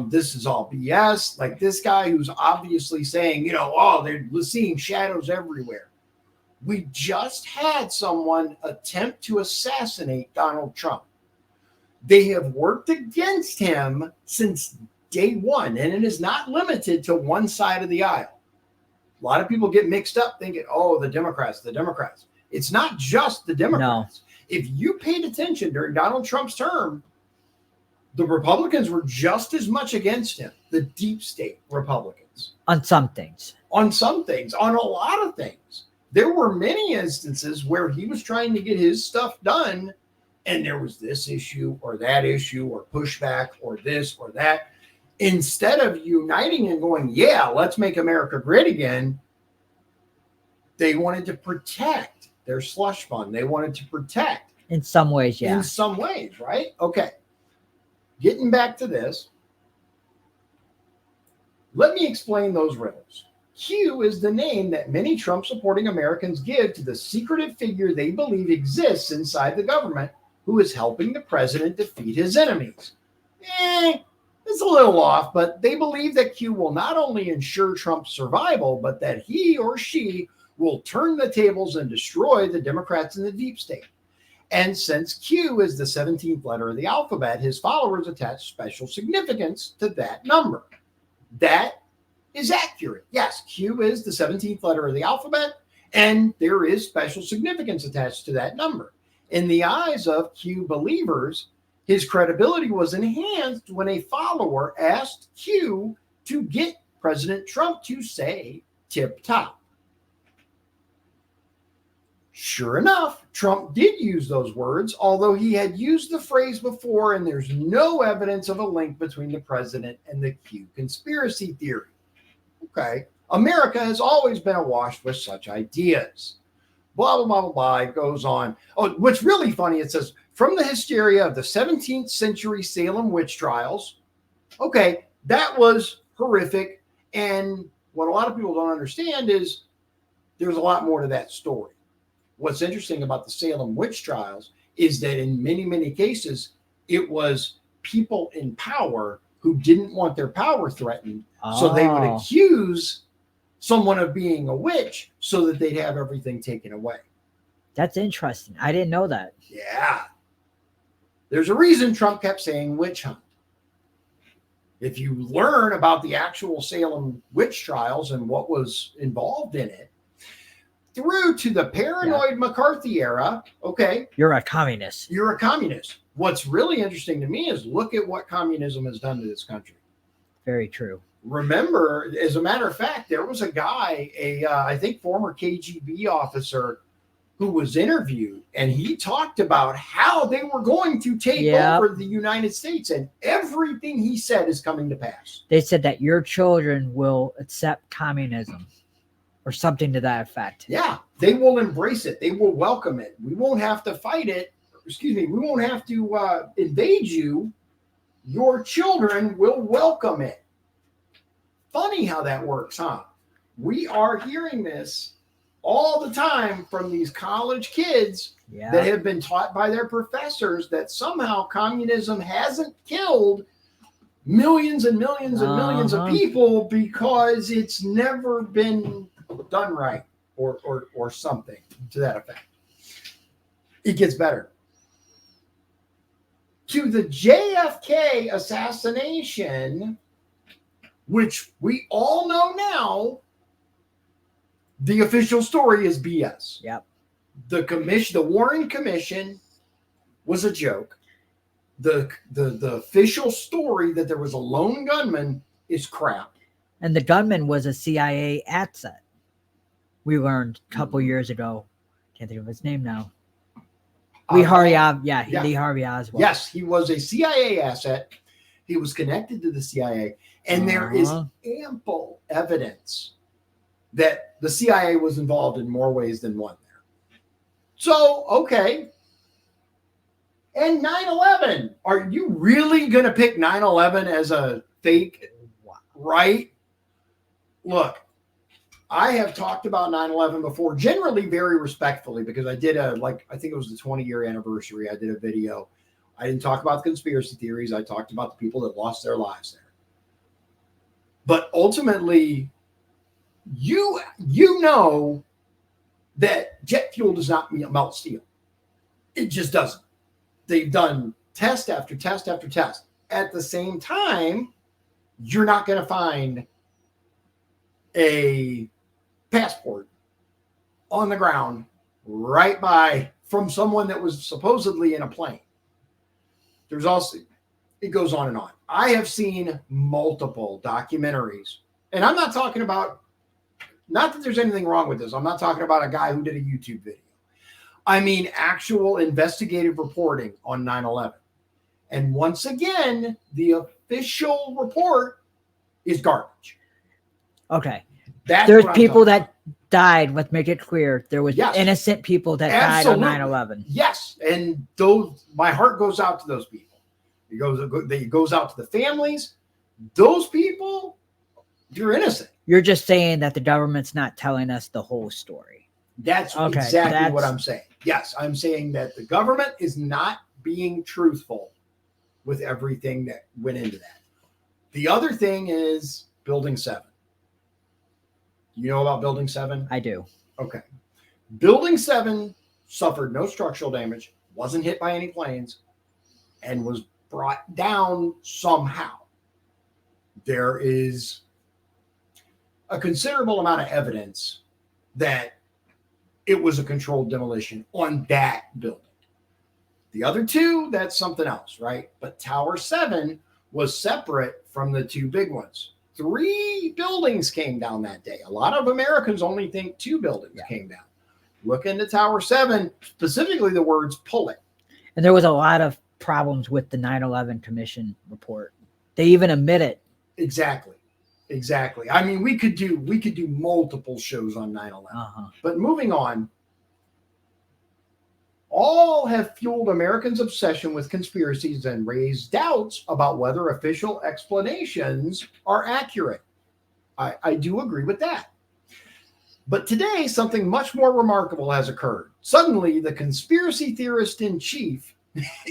Speaker 2: this is all BS, like this guy who's obviously saying, they're seeing shadows everywhere. We just had someone attempt to assassinate Donald Trump. They have worked against him since day one, and it is not limited to one side of the aisle. A lot of people get mixed up thinking, the Democrats. It's not just the Democrats. No. If you paid attention during Donald Trump's term, the Republicans were just as much against him, the deep state Republicans.
Speaker 3: On some things.
Speaker 2: On a lot of things. There were many instances where he was trying to get his stuff done, and there was this issue or that issue or pushback or this or that. Instead of uniting and going, let's make America great again, they wanted to protect their slush fund. They wanted to protect.
Speaker 3: In some ways, yeah.
Speaker 2: In some ways, right? Okay. Getting back to this, let me explain those riddles. Q is the name that many Trump-supporting Americans give to the secretive figure they believe exists inside the government who is helping the president defeat his enemies. It's a little off, but they believe that Q will not only ensure Trump's survival, but that he or she will turn the tables and destroy the Democrats in the deep state. And since Q is the 17th letter of the alphabet, his followers attach special significance to that number. That is accurate. Yes, Q is the 17th letter of the alphabet, and there is special significance attached to that number. In the eyes of Q believers, his credibility was enhanced when a follower asked Q to get President Trump to say tip top. Sure enough, Trump did use those words, although he had used the phrase before, and there's no evidence of a link between the president and the Q conspiracy theory. Okay. America has always been awash with such ideas. Blah, blah, blah, blah, blah. It goes on. Oh, what's really funny, it says, from the hysteria of the 17th century Salem witch trials. Okay, that was horrific. And what a lot of people don't understand is there's a lot more to that story. What's interesting about the Salem witch trials is that in many, many cases, it was people in power who didn't want their power threatened. So they would accuse someone of being a witch so that they'd have everything taken away.
Speaker 3: That's interesting. I didn't know that.
Speaker 2: Yeah. There's a reason Trump kept saying witch hunt. If you learn about the actual Salem witch trials and what was involved in it, through to the paranoid McCarthy era, okay.
Speaker 3: You're a communist.
Speaker 2: You're a communist. What's really interesting to me is look at what communism has done to this country.
Speaker 3: Very true.
Speaker 2: Remember, as a matter of fact, there was a guy, I think former KGB officer, who was interviewed, and he talked about how they were going to take over the United States, and everything he said is coming to pass.
Speaker 3: They said that your children will accept communism or something to that effect.
Speaker 2: Yeah, they will embrace it. They will welcome it. We won't have to fight it. Excuse me. We won't have to invade you. Your children will welcome it. Funny how that works, huh? We are hearing this all the time from these college kids that have been taught by their professors that somehow communism hasn't killed millions and millions and millions of people because it's never been done right or something to that effect. It gets better. To the JFK assassination, which we all know now, the official story is BS.
Speaker 3: Yep.
Speaker 2: The Warren Commission was a joke. The official story that there was a lone gunman is crap.
Speaker 3: And the gunman was a CIA asset. We learned a couple years ago. Can't think of his name now. Lee Harvey Oswald.
Speaker 2: Yes, he was a CIA asset. He was connected to the CIA. And there is ample evidence that the CIA was involved in more ways than one there. So, okay. And 9/11. Are you really going to pick 9/11 as a fake? Right? Look, I have talked about 9/11 before, generally very respectfully, because I did I think it was the 20-year anniversary. I did a video. I didn't talk about the conspiracy theories. I talked about the people that lost their lives there. But ultimately, you know that jet fuel does not melt steel. It just doesn't. They've done test after test after test. At the same time, you're not going to find a passport on the ground right by from someone that was supposedly in a plane. There's also, it goes on and on. I have seen multiple documentaries, and I'm not talking about, not that there's anything wrong with this. I'm not talking about a guy who did a YouTube video. I mean, actual investigative reporting on 9/11. And once again, the official report is garbage.
Speaker 3: Okay.
Speaker 2: There's
Speaker 3: people that died. Let's make it clear. There was innocent people that died on 9/11.
Speaker 2: Yes. And my heart goes out to those people. It goes out to the families. Those people, you're innocent.
Speaker 3: You're just saying that the government's not telling us the whole story.
Speaker 2: That's exactly what I'm saying. Yes, I'm saying that the government is not being truthful with everything that went into that. The other thing is Building 7. You know about Building 7?
Speaker 3: I do.
Speaker 2: Okay. Building 7 suffered no structural damage, wasn't hit by any planes, and was brought down somehow. There is a considerable amount of evidence that it was a controlled demolition on that building. The other two, that's something else, right? But Tower 7 was separate from the two big ones. 3 buildings came down that day. A lot of Americans only think 2 buildings came down. Look into Tower 7, specifically the words pull it.
Speaker 3: And there was a lot of problems with the 9/11 Commission report. They even admit it.
Speaker 2: Exactly. I mean, we could do multiple shows on 9/11. But moving on, all have fueled Americans' obsession with conspiracies and raised doubts about whether official explanations are accurate. I do agree with that. But today, something much more remarkable has occurred. Suddenly, the conspiracy theorist in chief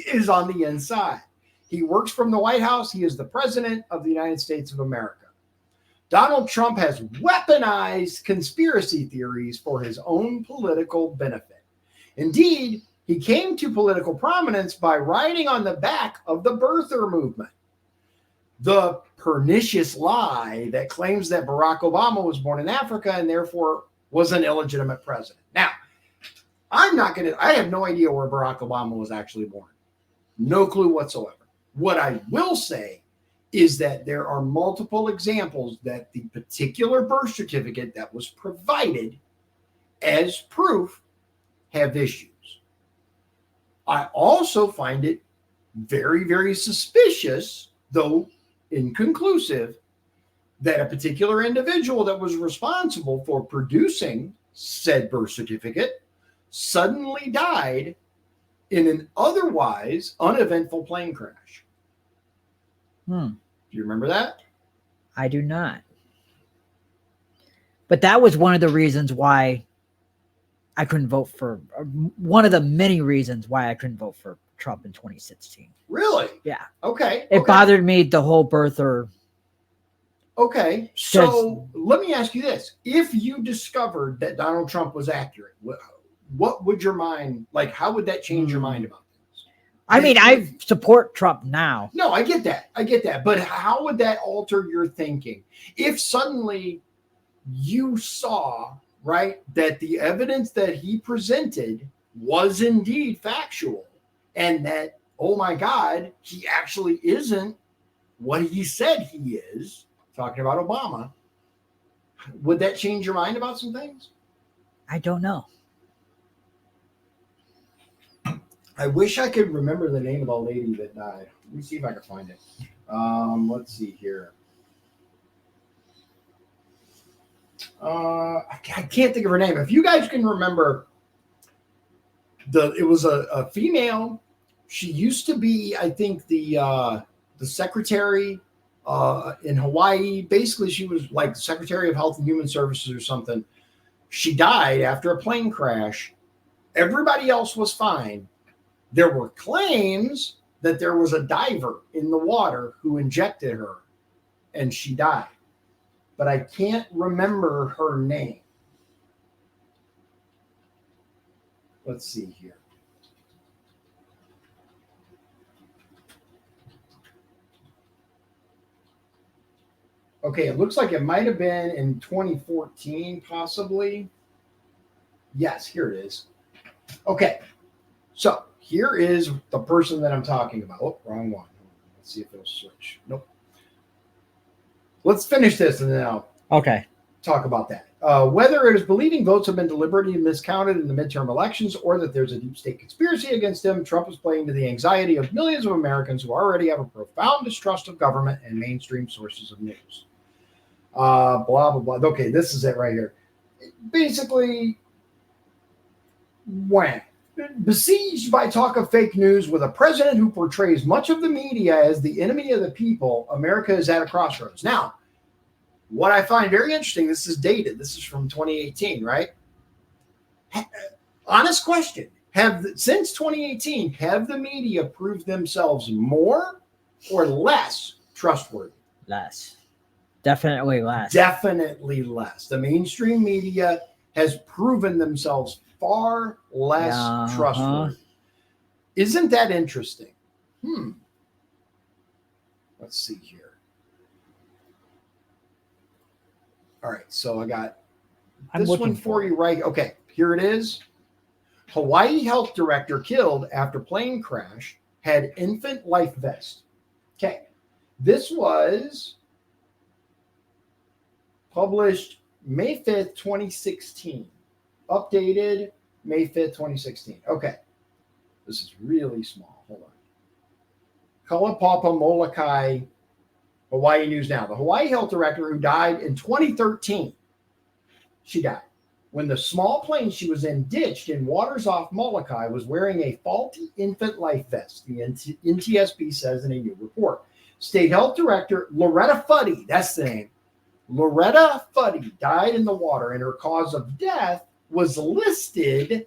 Speaker 2: is on the inside. He works from the White House. He is the president of the United States of America. Donald Trump has weaponized conspiracy theories for his own political benefit. Indeed, he came to political prominence by riding on the back of the birther movement, the pernicious lie that claims that Barack Obama was born in Africa and therefore was an illegitimate president. Now, I have no idea where Barack Obama was actually born. No clue whatsoever. What I will say is that there are multiple examples that the particular birth certificate that was provided as proof have issues. I also find it very, very suspicious, though inconclusive, that a particular individual that was responsible for producing said birth certificate suddenly died in an otherwise uneventful plane crash. Do you remember that?
Speaker 3: I do not. But that was one of the reasons why I couldn't vote for, one of the many reasons why I couldn't vote for Trump in 2016.
Speaker 2: Really?
Speaker 3: Yeah.
Speaker 2: Okay.
Speaker 3: It bothered me, the whole birther.
Speaker 2: Okay. So let me ask you this. If you discovered that Donald Trump was accurate, what would your mind, like, how would that change your mind about things?
Speaker 3: I mean, I support Trump now.
Speaker 2: No, I get that. But how would that alter your thinking? If suddenly you saw, right, that the evidence that he presented was indeed factual and that, oh my God, he actually isn't what he said he is, talking about Obama, would that change your mind about some things?
Speaker 3: I don't know.
Speaker 2: I wish I could remember the name of the lady that died. Let me see if I can find it. Let's see here. I can't think of her name. If you guys can remember, it was a female. She used to be, I think, the secretary in Hawaii. Basically, she was like the Secretary of Health and Human Services or something. She died after a plane crash. Everybody else was fine. There were claims that there was a diver in the water who injected her, and she died. But I can't remember her name. Let's see here. Okay, it looks like it might have been in 2014, possibly. Yes, here it is. Okay, so here is the person that I'm talking about. Oh, wrong one. Let's see if it'll switch. Nope. Let's finish this and then I'll talk about that. Whether it is believing votes have been deliberately miscounted in the midterm elections or that there's a deep state conspiracy against him, Trump is playing to the anxiety of millions of Americans who already have a profound distrust of government and mainstream sources of news. Blah, blah, blah. Okay, this is it right here. Basically, when besieged by talk of fake news with a president who portrays much of the media as the enemy of the people, America is at a crossroads. Now, what I find very interesting, this is dated. This is from 2018, right? Honest question. Since 2018, have the media proved themselves more or less trustworthy?
Speaker 3: Less. Definitely less.
Speaker 2: Definitely less. The mainstream media has proven themselves far less trustworthy. Isn't that interesting? Let's see here. All right, so I got this one for you, right? Okay, here it is. Hawaii health director killed after plane crash had infant life vest. Okay, this was published May 5th, 2016. Updated May 5th, 2016. Okay, this is really small. Hold on. Kalapapa Molokai, Hawaii News Now. The Hawaii health director who died in 2013, she died when the small plane she was in ditched in waters off Molokai was wearing a faulty infant life vest, the NTSB says in a new report. State Health Director Loretta Fuddy, that's the name, Loretta Fuddy died in the water, and her cause of death was listed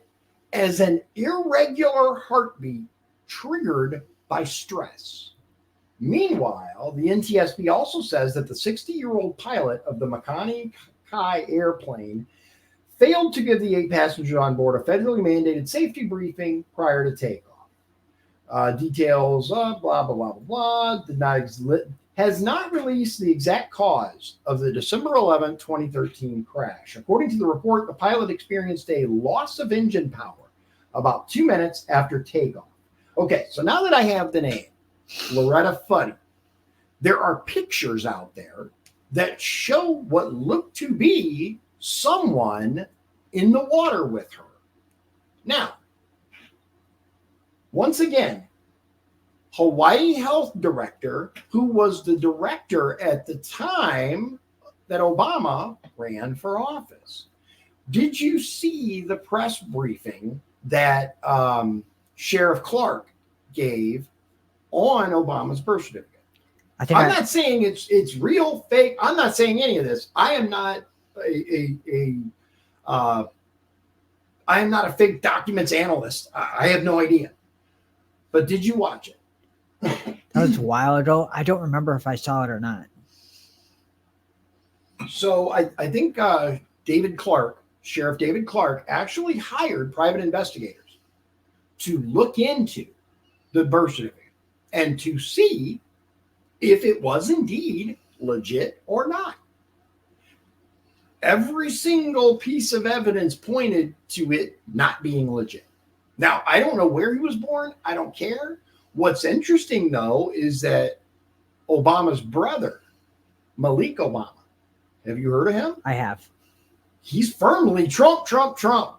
Speaker 2: as an irregular heartbeat triggered by stress. Meanwhile, the NTSB also says that the 60-year-old pilot of the Makani Kai airplane failed to give the 8 passengers on board a federally mandated safety briefing prior to takeoff. Details, blah, blah, blah, blah, blah, has not released the exact cause of the December 11, 2013 crash. According to the report, the pilot experienced a loss of engine power about 2 minutes after takeoff. Okay, so now that I have the name, Loretta Fuddy, there are pictures out there that show what looked to be someone in the water with her. Now, once again, Hawaii health director, who was the director at the time that Obama ran for office. Did you see the press briefing that Sheriff Clark gave on Obama's birth certificate? I'm not saying it's real, fake. I'm not saying any of this. I am not I am not a fake documents analyst. I have no idea. But did you watch it?
Speaker 3: That was a while ago. I don't remember if I saw it or not.
Speaker 2: So I think Sheriff David Clark, actually hired private investigators to look into the birth certificate and to see if it was indeed legit or not. Every single piece of evidence pointed to it not being legit. Now, I don't know where he was born. I don't care. What's interesting, though, is that Obama's brother, Malik Obama, have you heard of him?
Speaker 3: I have.
Speaker 2: He's firmly Trump, Trump, Trump.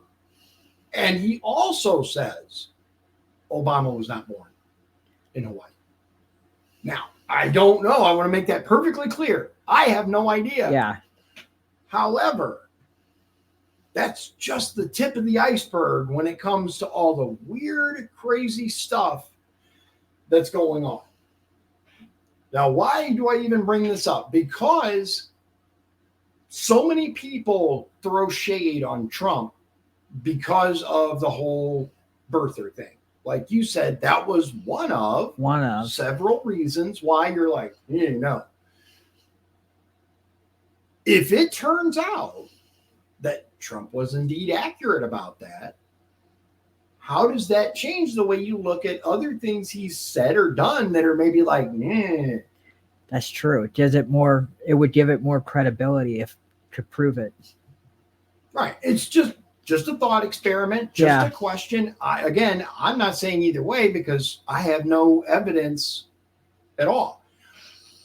Speaker 2: And he also says Obama was not born in Hawaii. Now, I don't know. I want to make that perfectly clear. I have no idea.
Speaker 3: Yeah.
Speaker 2: However, that's just the tip of the iceberg when it comes to all the weird, crazy stuff that's going on. Now, why do I even bring this up? Because so many people throw shade on Trump because of the whole birther thing. Like you said, that was one of several reasons why you're like, no. If it turns out that Trump was indeed accurate about that, how does that change the way you look at other things he's said or done that are maybe like, nah?
Speaker 3: That's true. It would give it more credibility if to prove it.
Speaker 2: Right. It's just a thought experiment, just a question. I'm not saying either way because I have no evidence at all.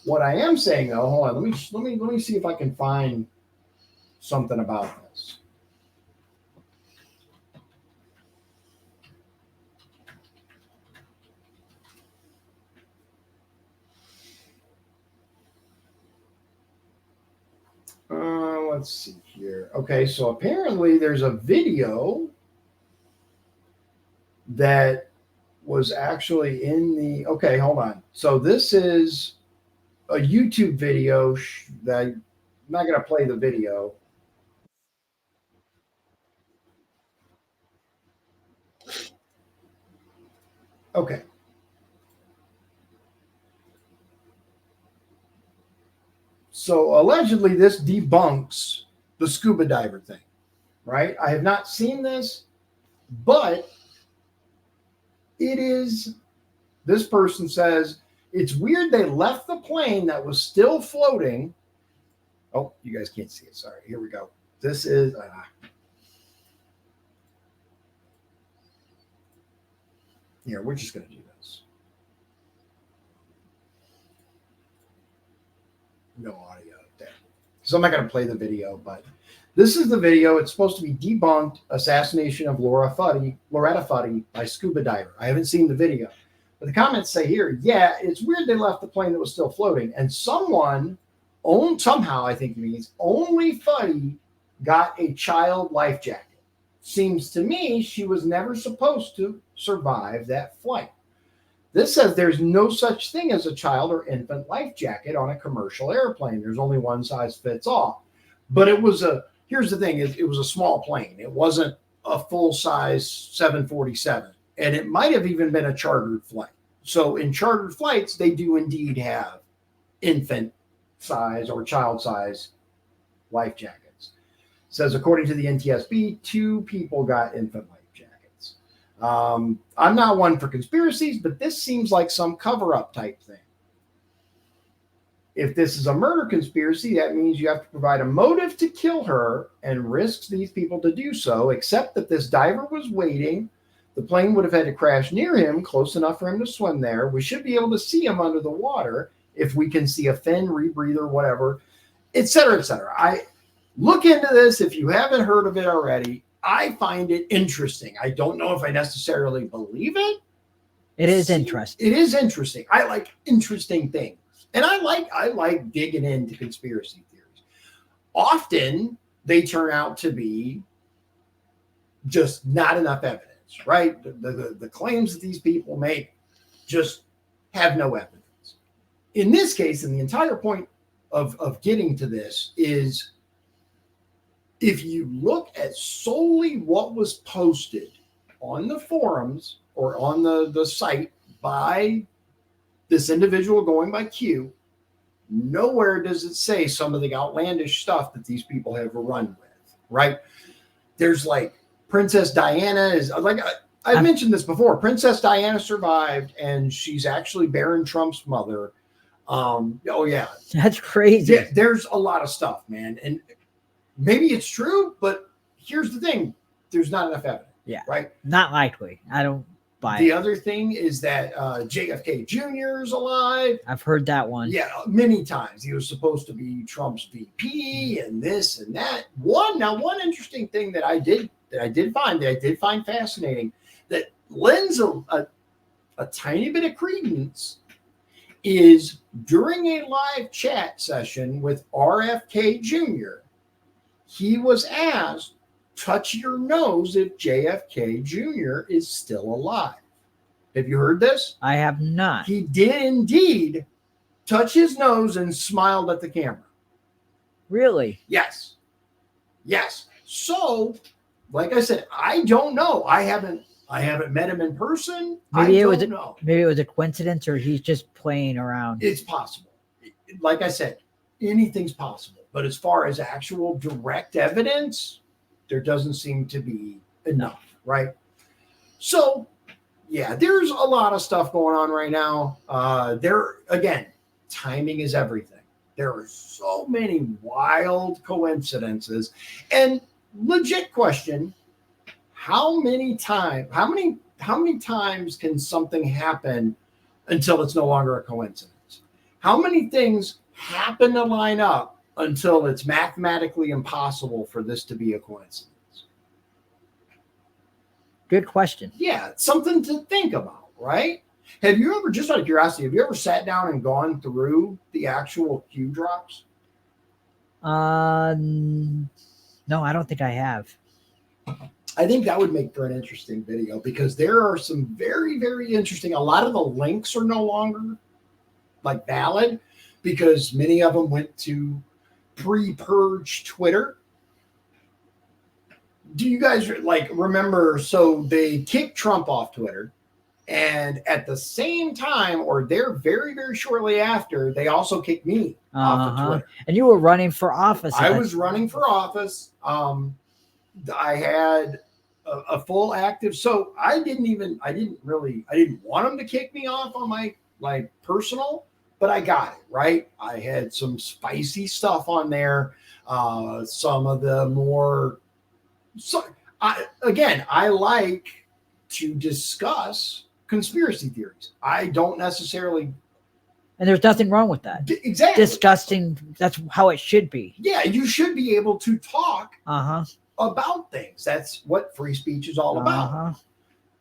Speaker 2: What I am saying, though, hold on, let me see if I can find something about this. Let's see here. Okay, so apparently there's a video that was actually in the. Okay, hold on. So this is a YouTube video that I'm not going to play the video. Okay. So allegedly, this debunks the scuba diver thing, right? I have not seen this, but it is. This person says it's weird they left the plane that was still floating. Oh, you guys can't see it. Sorry. Here we go. This is. Yeah, we're just going to do this. No audio there. So I'm not going to play the video, but this is the video. It's supposed to be debunked assassination of Loretta Fuddy by scuba diver. I haven't seen the video. But the comments say here, yeah, it's weird they left the plane that was still floating. And somehow, I think it means, only Fuddy got a child life jacket. Seems to me she was never supposed to survive that flight. This says there's no such thing as a child or infant life jacket on a commercial airplane. There's only one size fits all. But here's the thing, it was a small plane. It wasn't a full-size 747. And it might have even been a chartered flight. So in chartered flights, they do indeed have infant size or child size life jackets. It says, according to the NTSB, 2 people got infant life jackets. I'm not one for conspiracies, but this seems like some cover-up type thing. If this is a murder conspiracy, that means you have to provide a motive to kill her and risks these people to do so, except that this diver was waiting. The plane would have had to crash near him, close enough for him to swim there. We should be able to see him under the water if we can see a fin, rebreather, whatever, et cetera, et cetera. I look into this if you haven't heard of it already. I find it interesting. I don't know if I necessarily believe it.
Speaker 3: It is interesting.
Speaker 2: It is interesting. I like interesting things. And I like digging into conspiracy theories. Often they turn out to be just not enough evidence. Right? The claims that these people make just have no evidence. In this case, and the entire point of getting to this is if you look at solely what was posted on the forums or on the site by this individual going by Q, nowhere does it say some of the outlandish stuff that these people have run with, right? There's like Princess Diana is like I mentioned this before. Princess Diana survived, and she's actually Barron Trump's mother. Oh yeah,
Speaker 3: that's crazy.
Speaker 2: Yeah, there's a lot of stuff, man, and maybe it's true, but here's the thing: there's not enough evidence.
Speaker 3: Yeah,
Speaker 2: right.
Speaker 3: Not likely. I don't buy
Speaker 2: the
Speaker 3: it.
Speaker 2: Other thing is that JFK Jr. is alive.
Speaker 3: I've heard that one.
Speaker 2: Yeah, many times. He was supposed to be Trump's VP and this and that. One interesting thing that I did find fascinating that lends a tiny bit of credence is during a live chat session with RFK Jr., he was asked, touch your nose if JFK Jr. is still alive. Have you heard this?
Speaker 3: I have not.
Speaker 2: He did indeed touch his nose and smiled at the camera.
Speaker 3: Really?
Speaker 2: Yes. So, like I said, I don't know. I haven't met him in person.
Speaker 3: Maybe it was a coincidence, or he's just playing around.
Speaker 2: It's possible. Like I said, anything's possible. But as far as actual direct evidence, there doesn't seem to be enough, right? So, yeah, there's a lot of stuff going on right now. Again, timing is everything. There are so many wild coincidences. And legit question, how many times can something happen until it's no longer a coincidence? How many things happen to line up until it's mathematically impossible for this to be a coincidence?
Speaker 3: Good question.
Speaker 2: Yeah, it's something to think about, right? Have you ever, just out of curiosity, have you ever sat down and gone through the actual Q drops?
Speaker 3: No, I don't think I have.
Speaker 2: I think that would make for an interesting video because there are some very, very interesting. A lot of the links are no longer like valid because many of them went to pre-purge Twitter. Do you guys like remember? So they kicked Trump off Twitter. And at the same time, or there very, very shortly after, they also kicked me off of Twitter.
Speaker 3: And you were running for office.
Speaker 2: I was running for office. I had a full active, so I didn't want them to kick me off on my personal, but I got it right. I had some spicy stuff on there. Some of the more, I like to discuss conspiracy theories. I don't necessarily,
Speaker 3: and there's nothing wrong with that.
Speaker 2: Exactly.
Speaker 3: Disgusting. That's how it should be.
Speaker 2: Yeah, you should be able to talk about things. That's what free speech is all about.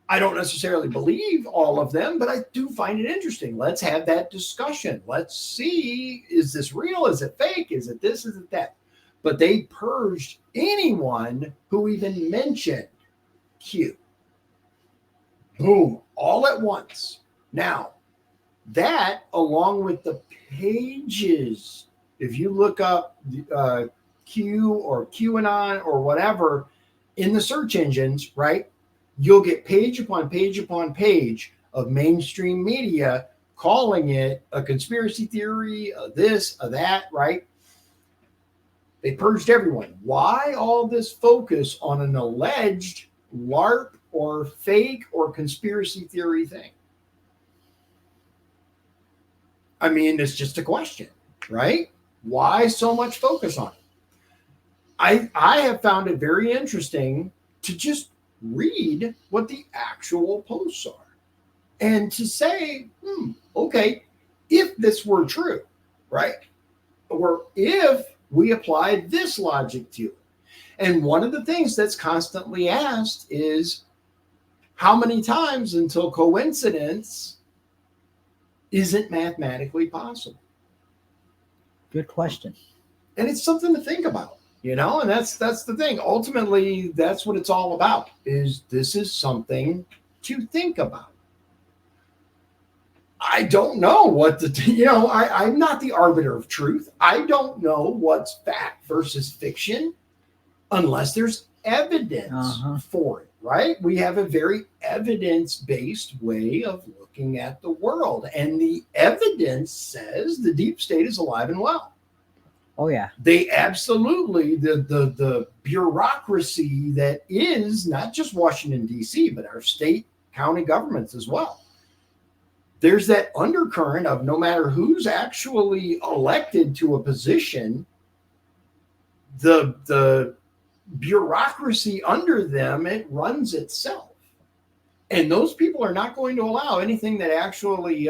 Speaker 2: I don't necessarily believe all of them, but I do find it interesting. Let's have that discussion. Let's see, is this real? Is it fake? Is it this? Is it that? But they purged anyone who even mentioned Q. Boom, all at once. Now, that along with the pages, if you look up Q or QAnon or whatever in the search engines, right, you'll get page upon page upon page of mainstream media calling it a conspiracy theory, a this, a that, right? They purged everyone. Why all this focus on an alleged LARP or fake or conspiracy theory thing? I mean, it's just a question, right? Why so much focus on it? I have found it very interesting to just read what the actual posts are and to say, okay, if this were true, right? Or if we apply this logic to it. And one of the things that's constantly asked is how many times until coincidence isn't mathematically possible?
Speaker 3: Good question.
Speaker 2: And it's something to think about, and that's the thing. Ultimately, that's what it's all about, is this is something to think about. I don't know what I'm not the arbiter of truth. I don't know what's fact versus fiction unless there's evidence for it, right? We have a very evidence-based way of looking at the world. And the evidence says the deep state is alive and well.
Speaker 3: Oh, yeah.
Speaker 2: They absolutely, the bureaucracy that is not just Washington, D.C., but our state, county governments as well. There's that undercurrent of no matter who's actually elected to a position, the bureaucracy under them, it runs itself. And those people are not going to allow anything that actually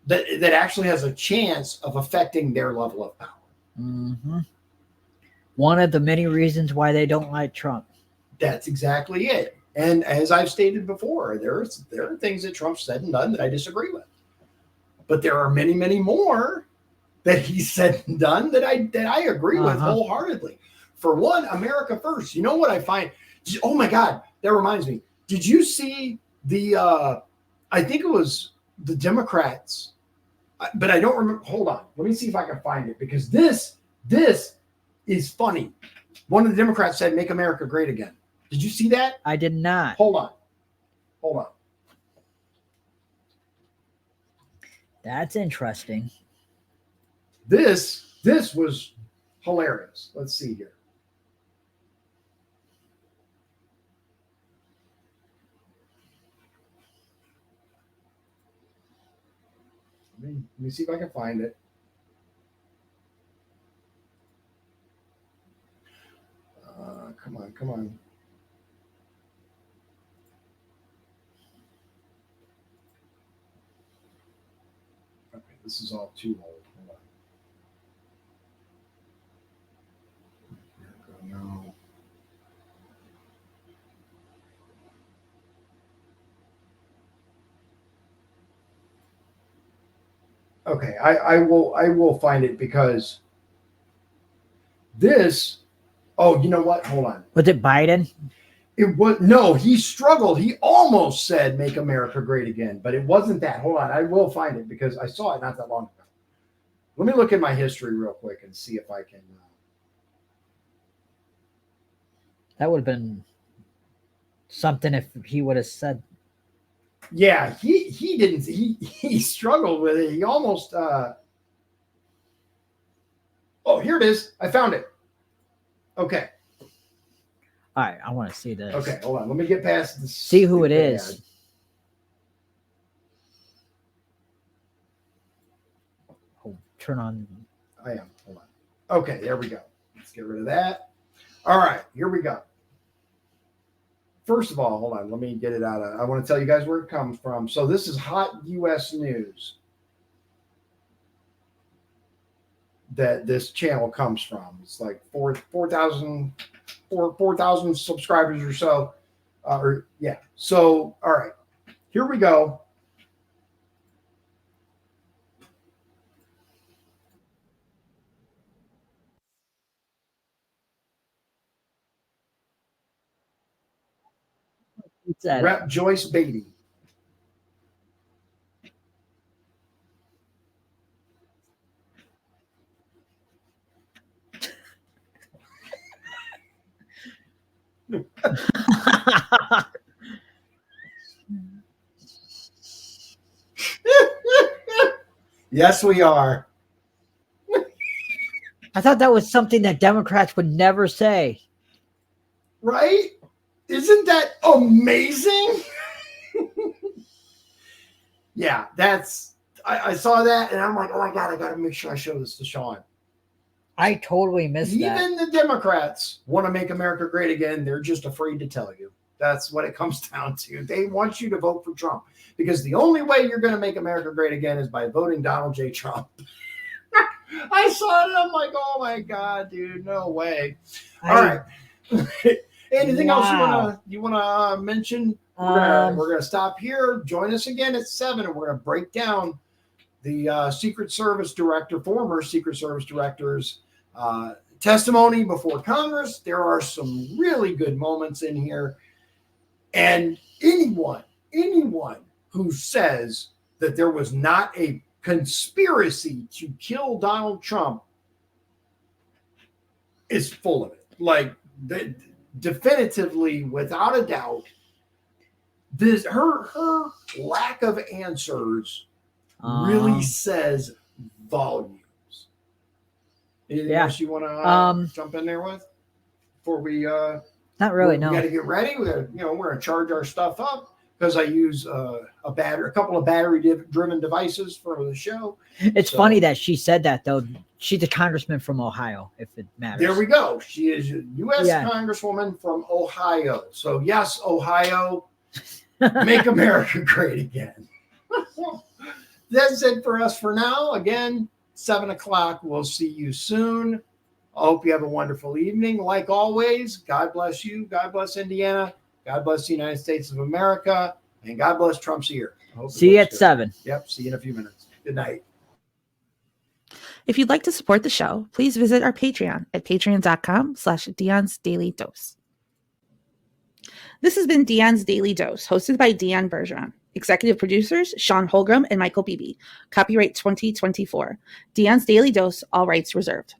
Speaker 2: that actually has a chance of affecting their level of power.
Speaker 3: One of the many reasons why they don't like Trump.
Speaker 2: That's exactly it. And as I've stated before, there are things that Trump said and done that I disagree with. But there are many, many more that he said and done that I agree with wholeheartedly. For one, America first. You know what I find? Oh my God, that reminds me. Did you see the? I think it was the Democrats, but I don't remember. Hold on, let me see if I can find it because this is funny. One of the Democrats said, "Make America Great Again." Did you see that?
Speaker 3: I did not.
Speaker 2: Hold on.
Speaker 3: That's interesting.
Speaker 2: This was hilarious. Let's see here. Let me see if I can find it. Come on. Okay, this is all too old. Hold on. No. Okay, I will find it because this. Oh, you know what? Hold on.
Speaker 3: Was it Biden?
Speaker 2: It was no. He struggled. He almost said "Make America Great Again," but it wasn't that. Hold on, I will find it because I saw it not that long ago. Let me look at my history real quick and see if I can.
Speaker 3: That would have been something if he would have said.
Speaker 2: Yeah, he didn't. He struggled with it. He almost. Oh, here it is. I found it. Okay.
Speaker 3: All right, I want to see this.
Speaker 2: Okay, hold on. Let me get past this.
Speaker 3: See who it is. Oh, turn on.
Speaker 2: I am. Hold on. Okay, there we go. Let's get rid of that. All right, here we go. First of all, hold on. Let me get it out. I want to tell you guys where it comes from. So this is Hot U.S. News that this channel comes from. It's like 4,000 subscribers or so. Yeah. So, all right, here we go.
Speaker 3: What's that?
Speaker 2: Rep Joyce Beatty. Yes, we are.
Speaker 3: I thought that was something that Democrats would never say.
Speaker 2: Right? Isn't that amazing? Yeah, that's. I saw that and I'm like, oh my God, I got to make sure I show this to Sean.
Speaker 3: I totally missed that.
Speaker 2: Even the Democrats want to make America great again. They're just afraid to tell you. That's what it comes down to. They want you to vote for Trump because the only way you're going to make America great again is by voting Donald J. Trump. I saw it. I'm like, oh my God, dude, no way. All right. Anything else you want to mention? We're gonna stop here. Join us again at 7, and we're gonna break down the Secret Service director, former Secret Service director's testimony before Congress. There are some really good moments in here, and anyone who says that there was not a conspiracy to kill Donald Trump is full of it. Like, definitively, without a doubt, her lack of answers really says volumes. Anything else you want to jump in there with before we?
Speaker 3: Not really.
Speaker 2: We got to get ready. We're going to charge our stuff up because I use a couple of battery-driven devices for the show.
Speaker 3: It's funny that she said that, though. She's a congressman from Ohio, if it matters.
Speaker 2: There we go. She is a U.S. congresswoman from Ohio. So, yes, Ohio, make America great again. That's it for us for now. Again, 7 o'clock. We'll see you soon. I hope you have a wonderful evening. Like always, God bless you. God bless Indiana. God bless the United States of America. And God bless Trump's ear.
Speaker 3: See you at 7.
Speaker 2: Yep. See you in a few minutes. Good night.
Speaker 1: If you'd like to support the show, please visit our Patreon at patreon.com/Dion's Daily Dose. This has been Dion's Daily Dose, hosted by Dion Bergeron. Executive producers, Sean Holgram and Michael Beebe. Copyright 2024. Dion's Daily Dose, all rights reserved.